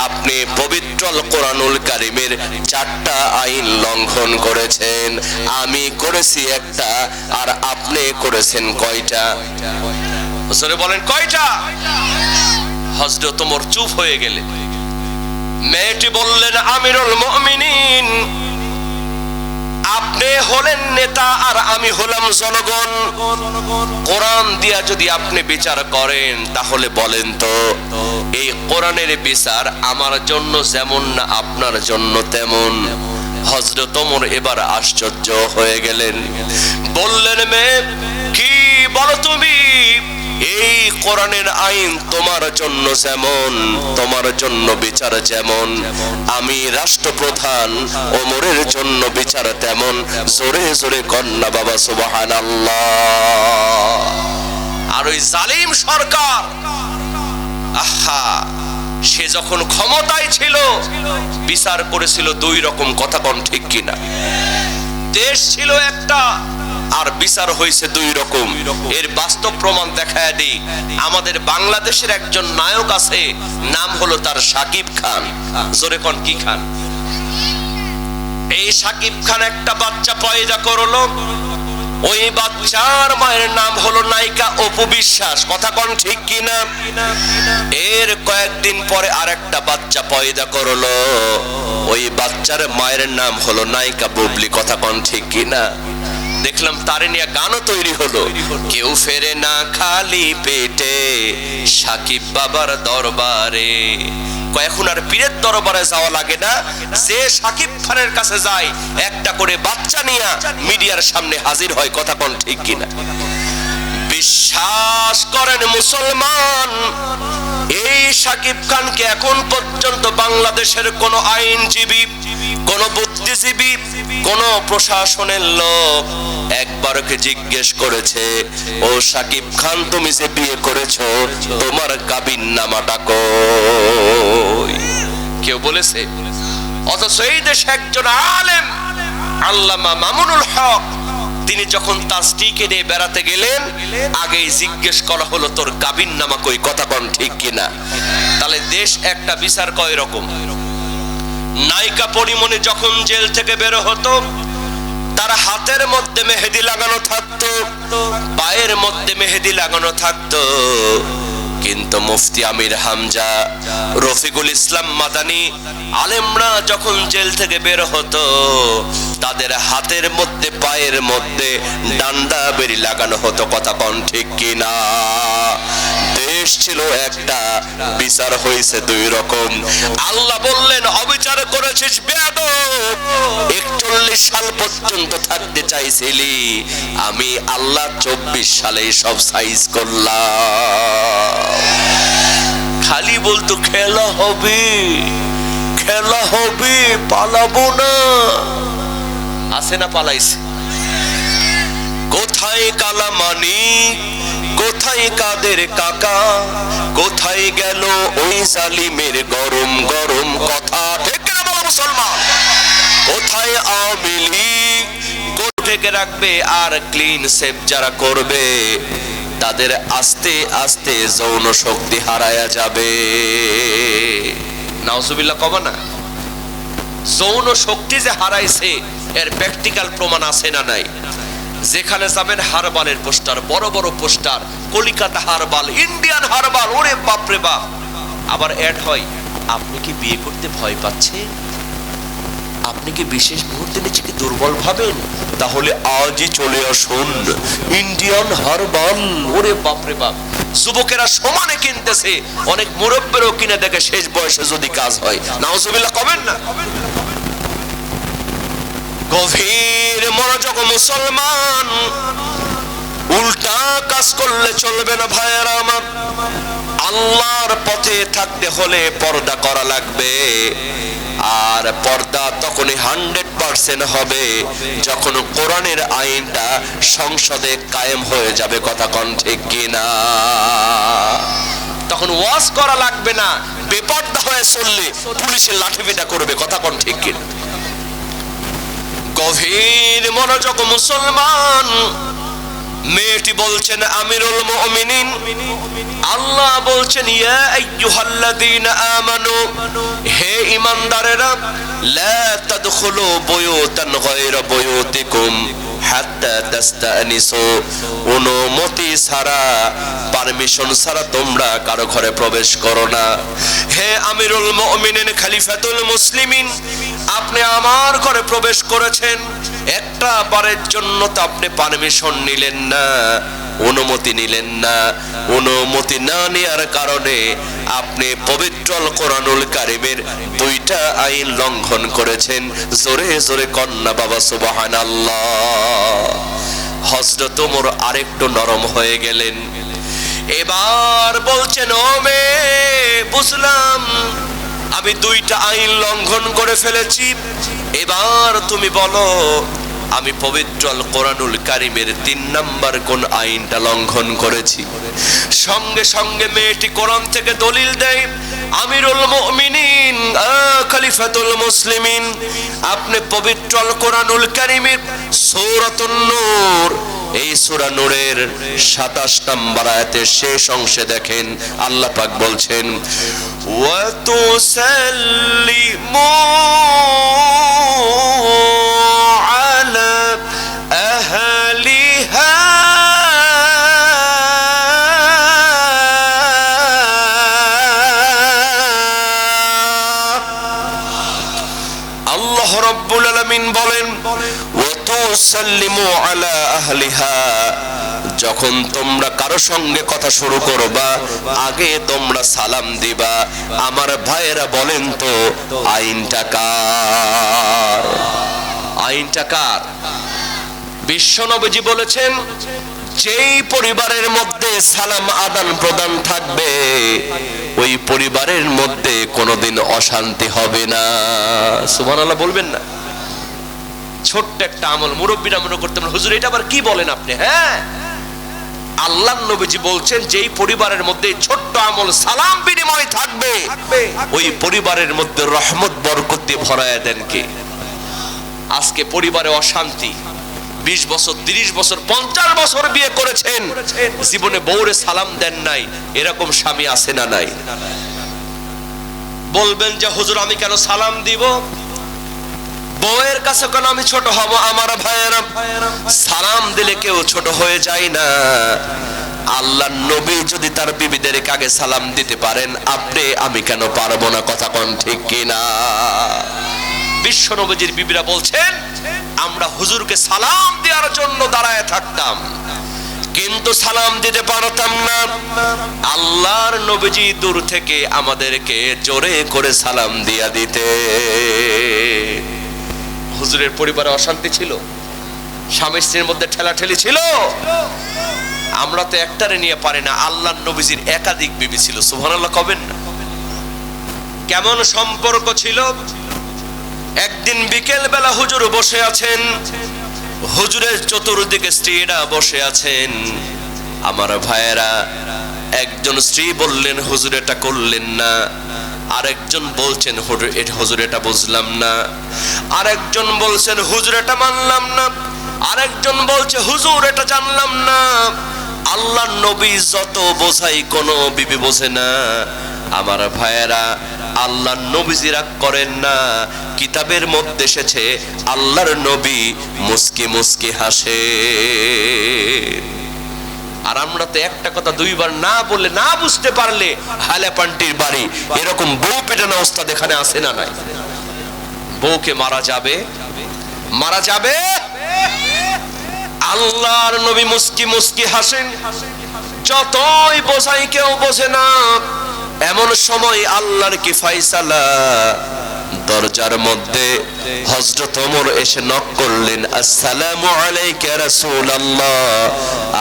Speaker 1: আপনি পবিত্র কোরআনুল কারীমের 4টা আইন লঙ্ঘন করেছেন। আমি করেছি একটা, আর আপনি করেছেন কয়টা? জোরে বলেন, কয়টা? হযরত ওমর চুপ হয়ে গেলেন। মেয়েটি বললেন, আমিরুল মুমিনিন আপনি হলেন নেতা আর আমি হলাম জনগণ, কোরআন দিয়া যদি আপনি বিচার করেন তাহলে বলেন তো এই কোরআনের বিচার আমার জন্য যেমন না আপনার জন্য তেমন? হযরত ওমর এবার আশ্চর্য হয়ে গেলেন। বললেন, মেয়ে কি বলো তুমি? এই কোরআনের আইন তোমার জন্য যেমন, তোমার জন্য বিচার যেমন, আমি রাষ্ট্রপ্রধান ওমরের জন্য বিচার তেমন। জোরে জোরে কন্যা বাবা সুবহানাল্লাহ। আর ওই জালিম সরকার, আহা, সে যখন ক্ষমতায় ছিল বিচার করেছিল 2 রকম। কথা কোন ঠিক কিনা? দেশ ছিল একটা আর বিচার হয়েছে 2 রকম। এর বাস্তব প্রমাণ দেখায় দিই। আমাদের বাংলাদেশের একজন নায়ক আছে, নাম হলো তার শাকিব খান। জোরে কোন কি খান? এই শাকিব খান একটা বাচ্চা পয়দা করলো, ওই বাচ্চার মায়ের নাম হলো নায়িকা অপু বিশ্বাস। কথা কোন ঠিক কিনা? এর কয়েকদিন পরে আরেকটা বাচ্চা পয়দা করলো, ওই বাচ্চার মায়ের নাম হলো নায়িকা বুবলি। কথা কোন ঠিক কিনা? দেখলাম তারে নিয়ে গানও তৈরি হলো, কেউ ফেরে না খালি পেটে শাকিব বাবার দরবারে। এখন আর পীরের দরবারে যাওয়া লাগে না, যে শাকিব খানের কাছে যায় একটা করে বাচ্চা নিয়ে মিডিয়ার সামনে হাজির হয়। কথা কোন ঠিক কিনা? বিশ্বাস করেন মুসলমান, এই শাকিব খানকে এখন পর্যন্ত বাংলাদেশের কোন আইনজীবী, কোন বুদ্ধিজীবী, কোন প্রশাসনের লোক একবার ওকে জিজ্ঞেস করেছে, ও শাকিব খান তুমি যে বিয়ে করেছো তোমার কাবিননামাটা কই? কেউ বলেছে? অথচ এই দেশে একজন আলেম আল্লামা মামুনুল হক তিনি যখন তার স্ত্রীকে নিয়ে বেড়াতে গেলেন, আগেই জিজ্ঞেস করা হলো তোর কাবিন নামা কই, কথা কোন ঠিক কিনা। তাহলে দেশ একটা বিচার কয় রকম। নায়িকা পরিমণি যখন জেল থেকে বের হতো, তার হাতের মধ্যে মেহেদি লাগানো থাকতো, পায়ের মধ্যে মেহেদি লাগানো থাকতো, কিন্তু মুফতি আমির হামজা, রফিকুল ইসলাম মাদানী আলেমরা যখন জেল থেকে বের হতো, তাদের হাতের মধ্যে পায়ের মধ্যে ডান্ডা বেরি লাগানো হতো, কথা কোন ঠিক কিনা। দেশ ছিল একটা, বিচার হয়েছে দুই রকম। আল্লাহ বললেন অবিচার করেছিস বেয়াদব, 41 সাল পর্যন্ত থাকতে চাইছিলি, আমি আল্লাহ 24 সালে সব সাইজ করলাম। খালি বলতো খেলা হবে, খেলা হবে, পালাবো না। আছে না পালাইছে? কোথায় কালামানি, কোথায় কাদের কাকা, কোথায় গেল ওই জালিমের গরম গরম কথা, ঠিক না বলো মুসলমান? কোথায় আওয়ামী লীগ, ঢেকে রাখবে, আর ক্লিন সেভ যারা করবে তাদের আস্তে আস্তে যৌন শক্তি হারায়া যাবে। নাউজুবিল্লাহ কবা না? যৌন শক্তি যে হারাইছে এর প্র্যাকটিক্যাল প্রমাণ আছে না নাই? যেখানে যাবেন হারবালের পোস্টার, বড় বড় poster, Calcutta herbal, Indian herbal, ওরে বাপ রে বাপ। আবার অ্যাড হয়, আপনি কি বিয়ে করতে ভয় পাচ্ছেন? আপনি কি বিশেষ মুহূর্তে নিজেকে দুর্বল ভাবেন? তাহলে আজই চলে আসুন ইন্ডিয়ান হারবাল। ওরে বাপ রে বাপ, যুবকেরা সমানে কিনতেছে, অনেক মুরব্বেরও কিনে দেখে শেষ বয়সে যদি কাজ হয়। নাউজুবিল্লাহ কবেন না? গভীর মনোযোগ মুসলমান, উল্টা কাজ করলে চলবে না ভাইয়েরা আমার। আল্লাহর পথে থাকতে হলে পর্দা করা লাগবে, আর পর্দা তখনই 100% হবে যখন কোরআনের আইনটা সংসদে কায়েম হয়ে যাবে, কথা কোন ঠিক কিনা। তখন ওয়াজ করা লাগবে না, বেপর্দা হয়ে চললে পুলিশের লাঠিপেটা করবে, কথা কোন ঠিক কিনা। গভীর মনোযোগ মুসলমান, মেয়েটি বলছেন আমিরুল মুমিনিন, আল্লাহ বলছেন ইয়া আইয়ুহাল্লাযীনা আমানু, হে ঈমানদারেরা, লা তাদখুলু বুয়ুতান গায়রা বুয়ুতিকুম হাত্তা তাস্তানিসু, অনুমতি ছাড়া, পারমিশন ছাড়া তোমরা কারো ঘরে প্রবেশ করো না। হে আমিরুল মুমিনিন, খলিফাতুল মুসলিমিন, আপনি আমার ঘরে প্রবেশ করেছেন, একটা বারের জন্য তো আপনি পারমিশন নিলেন না, অনুমতি নিলেন না। অনুমতি না নেওয়ার কারণে আপনি পবিত্র আল কোরআনুল কারীমের 2টা আইন লঙ্ঘন করেছেন। জোরে জোরে কন্যা বাবা সুবহানাল্লাহ। হযরত ওমর আরেকটু নরম হয়ে গেলেন, এবার বলছেন ও মেয়ে, বুঝলাম আমি 2টা আইন লঙ্ঘন করে ফেলেছি, এবার তুমি বলো আমি পবিত্র আল কোরআনুল কারীমের 3 নাম্বার কোন আইনটা লঙ্ঘন করেছি। সঙ্গে সঙ্গে মেয়েটি কোরআন থেকে দলিল দেয়, আমিরুল মুমিনিন, খলিফাতুল মুসলিমিন, আপনি পবিত্র আল কোরআনুল কারীমের সূরাতুন নূর, এই সূরা নূরের 27 নম্বর আয়াতের শেষ অংশে দেখেন আল্লাহ পাক বলছেন ওয়া তুসাল্লিমু আলা আহলিহা, আল্লাহ রাব্বুল আলামিন বলেন সাল্লিমু আলা আহলিহা, যখন তোমরা কারো সঙ্গে কথা শুরু করবা আগে তোমরা সালাম দিবা। আমার ভাইয়েরা বলেন তো আইনটা কার? আইনটা কার? বিশ্বনবীজি বলেছেন যেই পরিবারের মধ্যে সালাম আদান প্রদান থাকবে ওই পরিবারের মধ্যে কোনোদিন অশান্তি হবে না। সুবহানাল্লাহ বলবেন না? ছোট্ট একটা আমল, মুরব্বীরা মনে করতে পারেন হুজুর এটা আবার কি বলেন আপনি? হ্যাঁ, আল্লাহর নবীজি বলছেন যেই পরিবারের মধ্যে ছোট্ট আমল সালাম বিনিময় থাকবে ওই পরিবারের মধ্যে রহমত বরকত দিয়ে ভরায়া দেন কে? আজকে পরিবারে অশান্তি, 20 বছর 30 বছর 50 বছর বিয়ে করেছেন, জীবনে বউরে সালাম দেন নাই, এরকম স্বামী আছে না নাই? বলবেন যে হুজুর আমি কেন সালাম দিব, বউয়ের কাছে কেন আমি ছোট হব? আমার ভাইয়েরা, সালাম দিলে কেউ ছোট হয়ে যায় না। আল্লাহর নবী যদি তার বিবিদের আগে সালাম দিতে পারেন, আপনি আমি কেন পারবো না? কথা কোন ঠিক কিনা? বিশ্ব নবীজির বিবিরা বলছেন আমরা হুজুরকে সালাম দেওয়ার জন্য দাঁড়ায় থাকতাম, কিন্তু সালাম দিতে পারতাম না। আল্লাহর নবীজি দূর থেকে আমাদেরকে জোরে করে সালাম দিয়া দিতে। হুজুরের পরিবারে অশান্তি ছিল, স্বামী স্ত্রীর মধ্যে ঠেলাঠেলি ছিল। আমরা তো একটারে নিয়ে পারি না, আল্লাহর নবীজির একাধিক বিবি ছিল। সুবহানাল্লাহ কবেন না? কেমন সম্পর্ক ছিল? একদিন বিকেল বেলা হুজুর বসে আছেন, হুজুরের চতুর্দিকে স্ত্রীরা বসে আছেন। আমার ভাইয়েরা, একজন স্ত্রী বললেন হুজুর এটা করলেন না, আরেকজন বলছেন হুজুর এটা বুঝলাম না, আরেকজন বলছেন হুজুর এটা মানলাম না, আরেকজন বলছে হুজুর এটা জানলাম না। আল্লাহর নবী যত বোঝাই কোনো বিবি বোঝে না। আমার ভাইয়েরা, আল্লাহর নবীজি রাগ করেন না। কিতাবের মধ্যে এসেছে আল্লাহর নবী মুস্কি মুস্কি হাসে। আর আমরা তো একটা কথা দুইবার না বললে, না বুঝতে পারলে হালে পান্টির বাড়ি, এরকম বউ পেটানো অবস্থা এখানে আসে না নাই? বউকে মারা যাবে, মারা যাবে। আল্লাহর নবী মুস্কি মুস্কি হাসেন, যতই বোঝাই কেউ বোঝে না। এমন সময় আল্লাহর কি ফায়সালা, দরজার মধ্যে হযরত ওমর এসে নক করলেন, আসসালামু আলাইকা ইয়া রাসূলুল্লাহ।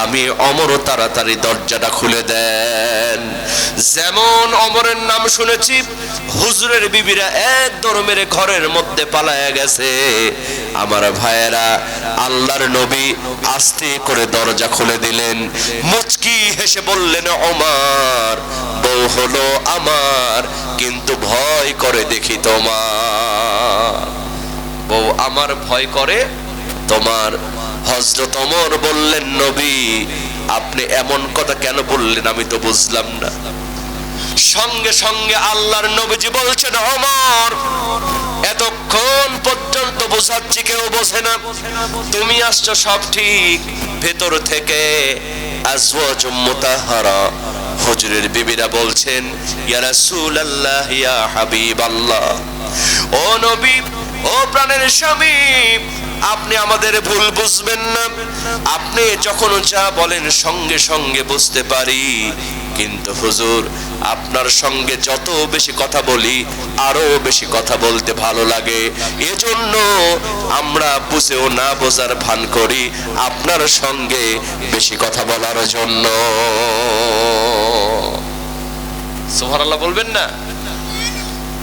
Speaker 1: আমি ওমর তাড়াতাড়ি দরজাটা খুলে দেন। যেমন ওমরের নাম শুনেছি, হুজুরের বিবিরা এক দৌড় মেরে ঘরের মধ্যে পালায়া গেছে। আমার ভাইয়েরা, আল্লাহর নবী আস্তে করে দরজা খুলে দিলেন, মুচকি হেসে বললেন, ওমর বউ হলো আমার, কিন্তু ভয় করে দেখি তোমার। বউ আমার, ভয় করে তোমার। হযরত ওমর বললেন, নবী আপনি এমন কথা কেন বললেন, আমি তো বুঝলাম না। সঙ্গে সঙ্গে আল্লাহর নবীজি বলছেন, ওমর এতক্ষণ পর্যন্ত বোঝাচ্ছি কেউ বোঝে না, তুমি আসছো সব ঠিক, ভেতর থেকে আজওয়াজুম মুতাহহারা। হুজুরের বিবিরা বলছেন, ইয়া রাসূলুল্লাহ, ইয়া হাবিবাল্লাহ, ও নবী, ও প্রাণের স্বামী, আপনি আমাদের ভুল বুঝবেন না। আপনি যখন যা বলেন সঙ্গে সঙ্গে বুঝতে পারি, কিন্তু হুজুর আপনার সঙ্গে যত বেশি কথা বলি আরো বেশি কথা বলতে ভালো লাগে, এজন্য আমরা বুঝেও না বোঝার ভান করি আপনার সঙ্গে বেশি কথা বলার জন্য। সুবহানাল্লাহ বলবেন না?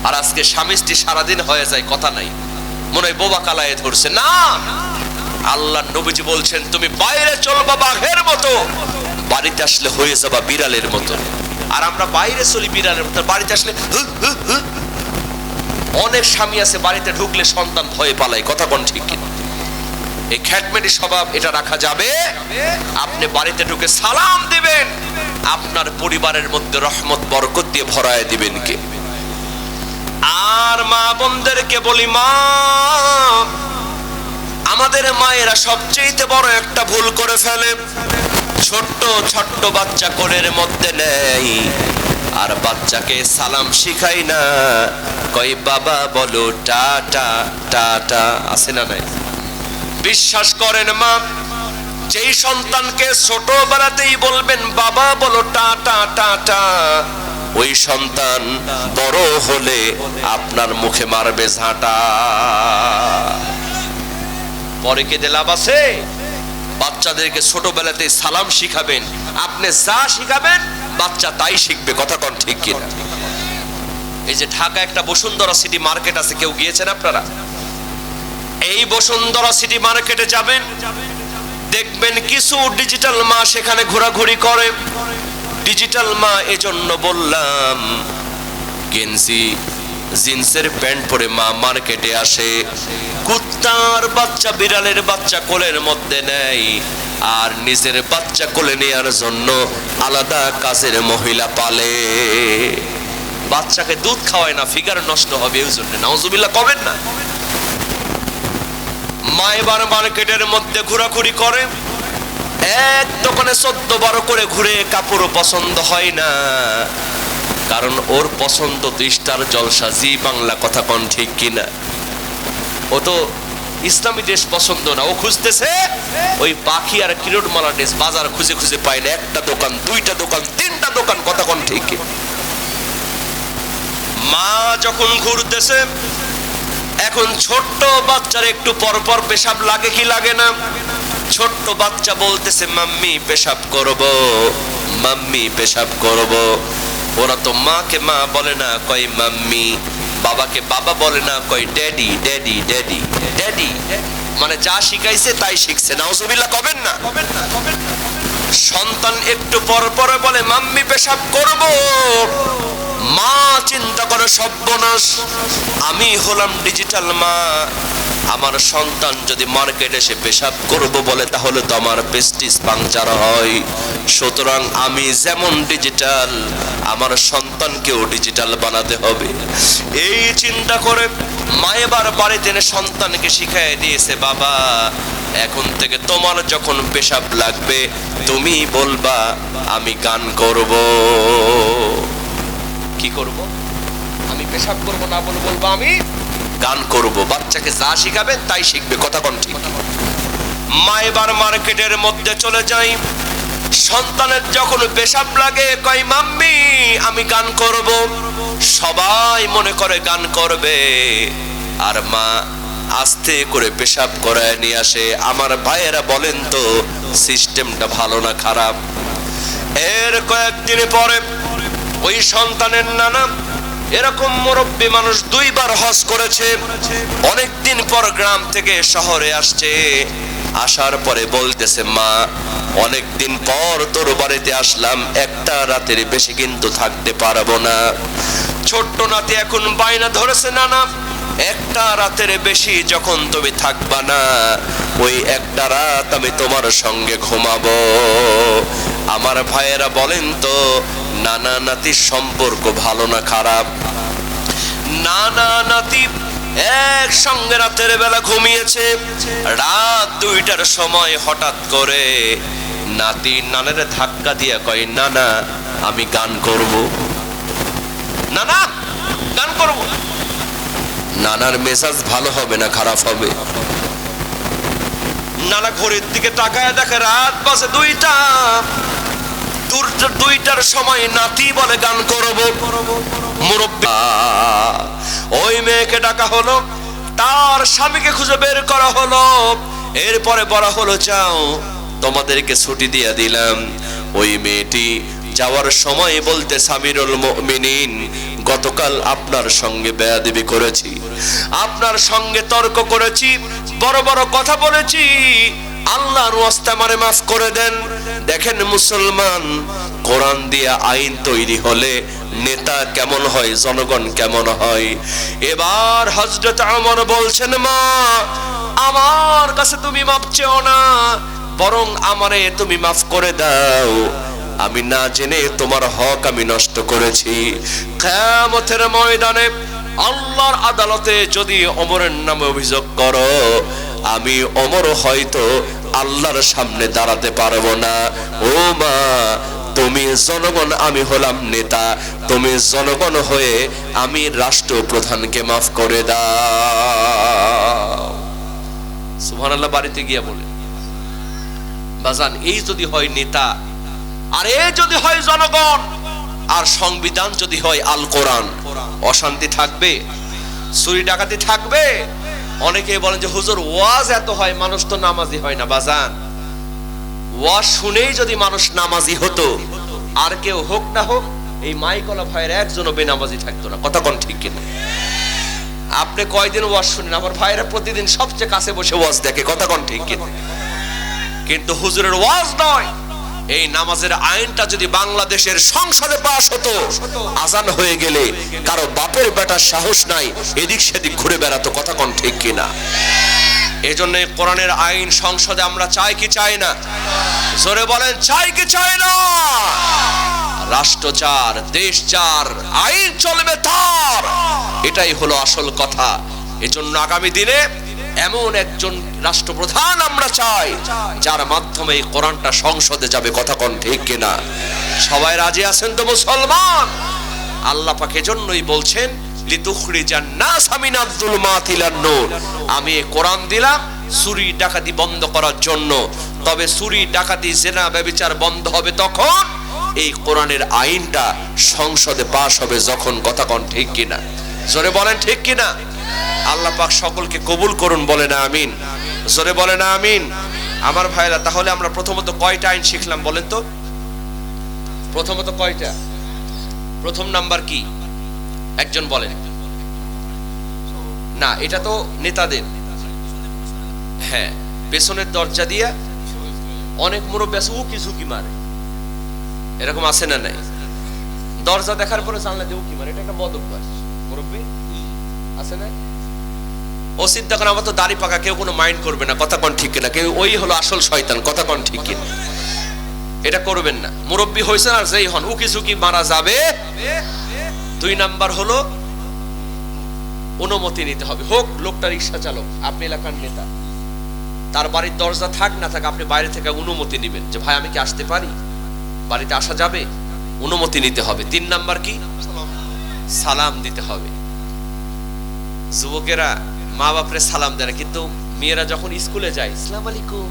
Speaker 1: আর আজকে স্বামী স্ত্রী সারাদিন হয়ে যায়, কথা নাই, মনে হয় বোবা কালায় ধরছে না। আল্লাহর নবীজি বলছেন, তুমি বাইরে চলবা বাঘের মতো, বাড়িতে আসলে হয়ে যাবা বিড়ালের মতো। আর আমরা বাইরে চলি বিড়ালের মতো, বাড়িতে আসলে অনেক স্বামী আছে বাড়িতে ঢুকলে সন্তান ভয়ে পালায়। কথা কোন ঠিক কিনা? এই খ্যাটমেটি স্বভাব এটা রাখা যাবে? আপনি বাড়িতে ঢুকে সালাম দিবেন, আপনার পরিবারের মধ্যে রহমত বরকত দিয়ে ভরায় দিবেন কে? আর মা বোনদেরকে বলি, মা, আমাদের মায়েরা সবচেয়ে বড় একটা ভুল করে ফেলে। ছোট্ট ছোট্ট বাচ্চা কোলের মধ্যে নেই, আর বাচ্চাকে সালাম শিখাই না, কই বাবা বলো টাটা টাটা, আছে না নাই? বিশ্বাস করেন মা, যেই সন্তানকে ছোটবেলাতেই বলবেন বাবা বলো টাটা টাটা, ওই সন্তান বড় হলে আপনার মুখে মারবে ঝাঁটা। পরে কে লাভ আছে? বাচ্চাদেরকে ছোটবেলাতে সালাম শিখাবেন, আপনি যা শিখাবেন বাচ্চা তাই শিখবে। কথা কোন ঠিক কিনা? এই যে ঢাকা একটা বসুন্ধরা সিটি মার্কেট আছে, কেউ গিয়েছেন আপনারা? এই বসুন্ধরা সিটি মার্কেটে যাবেন, দেখবেন কিছু ডিজিটাল মা সেখানে ঘোরাঘুরি করে। ডিজিটাল মা এজন্য বললাম, গেঞ্জি জিন্সের প্যান্ট পরে মা মার্কেটে আসে, কুত্তার বাচ্চা বিড়ালের বাচ্চা কোলের মধ্যে নেয়, আর নিজের বাচ্চা কোলে নেওয়ার জন্য আলাদা কাজের মহিলা পালে। বাচ্চাকে দুধ খাওয়ায় না, ফিগার নষ্ট হবে এই জন্য। নাউজুবিল্লাহ কবেন না। মা এবার মার্কেটের মধ্যে ঘোরাঘুরি করে, এক দোকানে 14-12 করে ঘুরে, কাপড়ও পছন্দ হয় না, কারণ ওর পছন্দ তো স্টার জলসা, জি বাংলা, কথা কোন ঠিক কিনা? ও তো ইসলামী ড্রেস পছন্দ না, ও খুঁজতেছে ওই পাখি আর কিরোটমালা ড্রেস। বাজার খুঁজে খুঁজে পায় না, একটা দোকান, দুইটা দোকান, তিনটা দোকান, কথা কোন ঠিক কিনা? মা যখন ঘুরতেছে, এখন ছোট্ট বাচ্চার একটু পর পর পেশাব লাগে কি লাগে না? ছোট্ট বাচ্চা বলতেছে মাম্মি পেশাব করব, মাম্মি পেশাব করব। ওরা তো মাকে মা বলে না, কয় মাম্মি। বাবাকে বাবা বলে না, কয় ড্যাডি ড্যাডি ড্যাডি ড্যাডি। মানে যা শিখাইছে তাই শিখছে। নাউজুবিল্লাহ কবেন না। সন্তান একটু পর পর বলে মাম্মি পেশাব করব, মা চিন্তা করে সর্বনাশ, আমি হলাম ডিজিটাল মা, আমার সন্তান যদি মার্কেটে এসে পেশাব করব বলে তাহলে তো আমার প্রেস্টিজ পাংচার হয়। সুতরাং আমি যেমন ডিজিটাল, আমার সন্তানকেও ডিজিটাল বানাতে হবে। এই চিন্তা করে মা এবার বাড়িতে এনে সন্তানকে শিখাই দিয়েছে, বাবা এখন থেকে তোমার যখন পেশাব লাগবে তুমি বলবা আমি গান করব। কি করব? আমি পেশাব করব না বলে বলবো আমি গান করব। বাচ্চাকে যা শিখাবেন তাই শিখবে, কথা কোন ঠিক? মা এবার মার্কেটের মধ্যে চলে যাই, সন্তানের যখন পেশাব লাগে কয় মাম্মি আমি গান করব। সবাই মনে করে গান করবে, আর মা আস্তে করে পেশাব করায় নিয়ে আসে। আমার ভাইয়েরা বলেন তো সিস্টেমটা ভালো না খারাপ? এর কয়েকদিন পরে ওই সন্তানের নানা, এরকম মুরব্বী মানুষ 2 বার হজ করেছে, অনেকদিন পর গ্রাম থেকে শহরে আসছে। আসার পরে বলতেছে মা অনেকদিন পর তোর বাড়িতে আসলাম, একটা রাতের বেশি কিন্তু থাকতে পারবো না। ছোট্ট নাতি এখন বায়না ধরেছে, নানা একটা রাতের বেশি যখন তুমি থাকবা না, ওই একটা রাত আমি তোমার সঙ্গে ঘুমাবো। আমার ভাইয়েরা বলেন তো নানা নাতির সম্পর্ক ভালো না খারাপ? নানা নাতি একসঙ্গে রাতের বেলা ঘুমিয়েছে, রাত 2টার সময় হঠাৎ করে নাতি নানারে ধাক্কা দিয়ে কয় নানা আমি গান করব। নানা গান করব। নানার মেজাজ ভালো হবে না খারাপ হবে? নানা ঘড়ির দিকে তাকায় দেখে রাত বাজে 2টা। 2টার সময় নাতি বলে গান করব। মুরব্বি ওই মেয়েকে ডাকা হলো, তার স্বামীকে খুঁজে বের করা হলো, এরপরে বলা হলো যাও তোমাদেরকে ছুটি দিয়ে দিলাম। ওই মেয়েটি যাওয়ার সময় বলতে আমিরুল মুমিনিন গতকাল আপনার সঙ্গে বেয়াদবি করেছি, আপনার সঙ্গে তর্ক করেছি, বড় বড় কথা বলেছি, আল্লাহর ওয়াস্তে আমারে মাফ করে দেন। দেখেন মুসলমান, কোরআন দিয়ে আইন তৈরি হলে নেতা কেমন হয়, জনগণ কেমন হয়। এবার হযরত ওমর বলছেন মা আমার কাছে তুমি মাফ চেও না, বরং আমারে তুমি মাফ করে দাও, আমি না জেনে তোমার হক আমি নষ্ট করেছি। কিয়ামতের ময়দানে আল্লাহর আদালতে যদি ওমরের নামে অভিযোগ করো, আমি ওমর হয়তো আল্লাহর সামনে দাঁড়াতে পারবো না। ও মা তুমি জনগণ, আমি হলাম নেতা, তুমি জনগণ হয়ে আমি রাষ্ট্রপ্রধানকে মাফ করে দাও। সুবহানাল্লাহ। বাড়িতে গিয়া বলে বাজান এই যদি হয় নেতা, আর এ যদি হয় জনগণ, আর সংবিধান যদি হয় আল কোরআন, অশান্তি থাকবে? চুরি ডাকাতি থাকবে? অনেকে বলেন যে হুজুর ওয়াজ এত হয় মানুষ তো নামাজি হয় না। বাজান ওয়াজ শুনেই যদি মানুষ নামাজি হতো, আর কেউ হোক না হোক এই মাইকলা ভাইয়ের একজনও বেনামাজি থাকতো না, কথা কোন ঠিক কিনা? আপনি কয়দিন ওয়াজ শুনেন? আমার ভাইয়েরা প্রতিদিন সবচেয়ে কাছে বসে ওয়াজ দেখে, কথা কোন ঠিক কিনা? কিন্তু হুজুরের ওয়াজ নয়, এই নামাজের আইনটা যদি বাংলাদেশের সংসদে পাস হতো, আজান হয়ে গেলে কারো বাপের বেটার সাহস নাই এদিক সেদিক ঘুরে বেড়াতো। কথা কোন ঠিক কিনা? এজন্য কোরআনের আইন সংসদে আমরা চাই কি চাই না? জোরে বলেন, চাই কি চাই না? রাষ্ট্র চার, দেশ চার, আইন চলবে তার, এটাই হলো আসল কথা। এজন্য আগামী দিনে এমন একজন রাষ্ট্রপ্রধান আমরা চাই যার মাধ্যমে এই কোরআনটা সংসদে যাবে। কথা কোন ঠিক কিনা? সবাই রাজি আছেন তো মুসলমান? আল্লাহ পাক এজন্যই বলছেন লিতুখরিজান নাস মিনাজ যুলমাতি ইলান নূর। আমি এই কোরআন দিলাম চুরি ডাকাতি বন্ধ করার জন্য। তবে চুরি ডাকাতি জিনা ব্যভিচার বন্ধ হবে তখন এই কোরআনের আইনটা সংসদে পাস হবে যখন। কথা কোন ঠিক কিনা? জোরে বলেন ঠিক কিনা? আল্লাহ পাক সকলকে কবুল করুন, বলেন আমিন। জোরে বলেন আমিন। আমার ভাইরা, তাহলে আমরা প্রথমত কয়টা আইন শিখলাম বলেন তো? প্রথমত কয়টা? প্রথম নাম্বার কি একজন বলেন? না, এটা তো নেতাদের। হ্যাঁ, পেছনের দরজা দিয়ে অনেক মুরব্বী আছে উকি ঝুঁকি মারে, এরকম আছে না নাই? দরজা দেখার পরে জানলা দিয়ে উকি মারে, এটা একটা বদ অভ্যাস। মুরব্বী আছে না? ও চিন্তা করে আমার তো দাড়ি পাকা, কেউ কোনো মাইন্ড করবে না। কথা কোন ঠিক কিনা? কেউ ওই হলো আসল শয়তান। কথা কোন ঠিক কিনা? এটা করবেন না। মুরব্বী হয়েছেন আর যেই হন উকি ঝুঁকি মারা যাবে। দুই নাম্বার হলো অনুমতি নিতে হবে। হোক লোকটা রিক্সা চালক, আপনি এলাকার নেতা, তার বাড়ির দরজা থাক না থাক আপনি বাইরে থেকে অনুমতি নেবেন যে ভাই আমি কি আসতে পারি, বাড়িতে আসা যাবে? অনুমতি নিতে হবে। তিন নাম্বার কি? সালাম দিতে হবে। যুবকেরা মা বাপরে সালাম দেয় না, কিন্তু মেয়েরা যখন স্কুলে যায় আসসালামু আলাইকুম,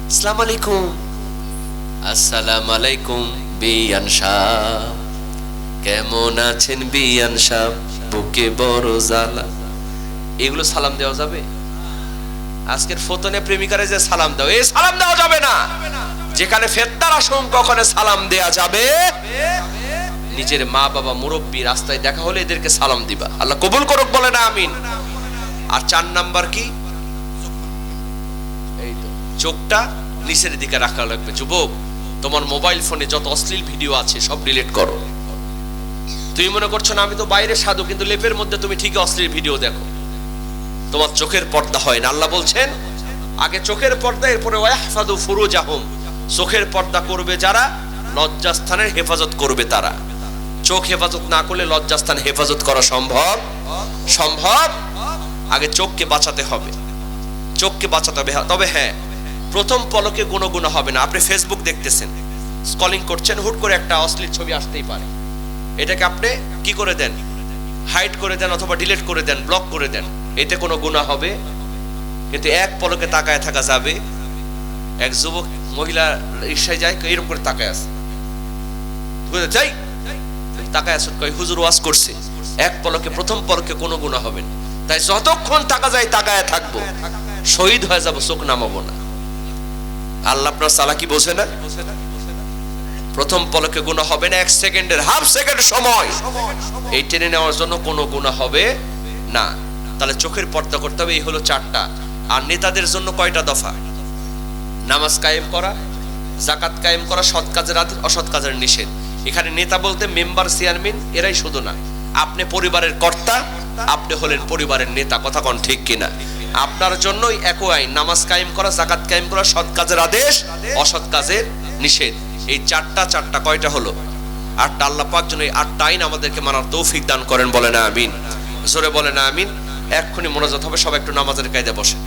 Speaker 1: আসসালামু আলাইকুম, আসসালামু আলাইকুম বিয়ান সাহেব, কেমন আছেন বিয়ান সাহেব, বুকে বড় জ্বালা। এগুলো সালাম দেওয়া যাবে? আজকের ফতনে প্রেমিকারে যে সালাম দাও, এই সালাম দেওয়া যাবে না। যেখানে ফেরেশতার আশঙ্কা ওখানে সালাম দেয়া যাবে। নিজের মা বাবা মুরব্বী রাস্তায় দেখা হলে এদেরকে সালাম দিবা। আল্লাহ কবুল করুক, বলে না আমিন। আর চার নাম্বার কি? এই তো চোখটা নিচের দিকে রাখা লাগবে। যুবক, তোমার মোবাইল ফোনে যত অশ্লীল ভিডিও আছে সব ডিলিট করো। তুমি মনে করছো না আমি তো বাইরে সাধু, কিন্তু লেপের মধ্যে তুমি ঠিকই অশ্লীল ভিডিও দেখো। তোমার চোখের পর্দা হয় না। আল্লাহ বলছেন আগে চোখের পর্দা, এরপরে ওয়াহফাযু ফুরুজাহুম। চোখের পর্দা করবে যারা, লজ্জাস্থানের হেফাজত করবে তারা। চোখ হেফাজত না করলে লজ্জাস্থান হেফাজত করা সম্ভব? সম্ভব? আগে চোখকে বাঁচাতে হবে, চোখকে বাঁচাতে হবে। তবে হ্যাঁ, প্রথম পলকে গুণগুণ হবে না। আপনি ফেসবুক দেখতেছেন, স্ক্রলিং করছেন, হুট করে একটা অশ্লীল ছবি আসতেই পারে। এটাকে আপনি কি করে দেন? হাইড করে দেন, অথবা ডিলিট করে দেন, ব্লক করে দেন। এতে কোনো গুনাহ হবে? কিন্তু এক পলকে তাকায় থাকা যাবে? এক যুবক মহিলা রিকশায় যায়, এরকম করে তাকায় আছে, যাই তাকায় আছে, কই হুজুর ওয়াজ করছে। এক পলকে, প্রথম পলকে কোনো গুনাহ হবে না। তাই যতক্ষণ টাকা যায় তাকায় থাকবো, শহীদ হয়ে যাব, চোখ নামাবো না। আল্লাহ আপনার চালাকি বোঝে না? প্রথম পলকে গুনাহ হবে না, এক সেকেন্ডের, হাফ সেকেন্ড সময় এই টেনে নেওয়ার জন্য কোনো গুনাহ হবে না। তাহলে চোখের পর্দা করতে হবে। এই হলো চারটা। আর নেতাদের জন্য কয়টা দফা? নামাজ কায়েম করা, যাকাত কায়েম করা, সৎ কাজের আদেশ, অসৎ কাজের নিষেধ। এখানে নেতা বলতে মেম্বার, চেয়ারম্যান এরাই শুধু না, আপনি পরিবারের কর্তা, আপনি হলেন পরিবারের নেতা। কথা কোন ঠিক কিনা? আপনার জন্যই একই আইন, নামাজ কায়েম করা, যাকাত কায়েম করা, সৎ কাজের আদেশ, অসৎ কাজের নিষেধ। এই চারটা কয়টা হলো? আটটা। আল্লাহ পাক যেন এই আটটা আইন আমাদেরকে মানার তৌফিক দান করেন, বলে না আমিন। জোরে বলে না আমিন। এক্ষুনি মোনাজাত হবে, সবাই একটু নামাজের কায়দায় বসে।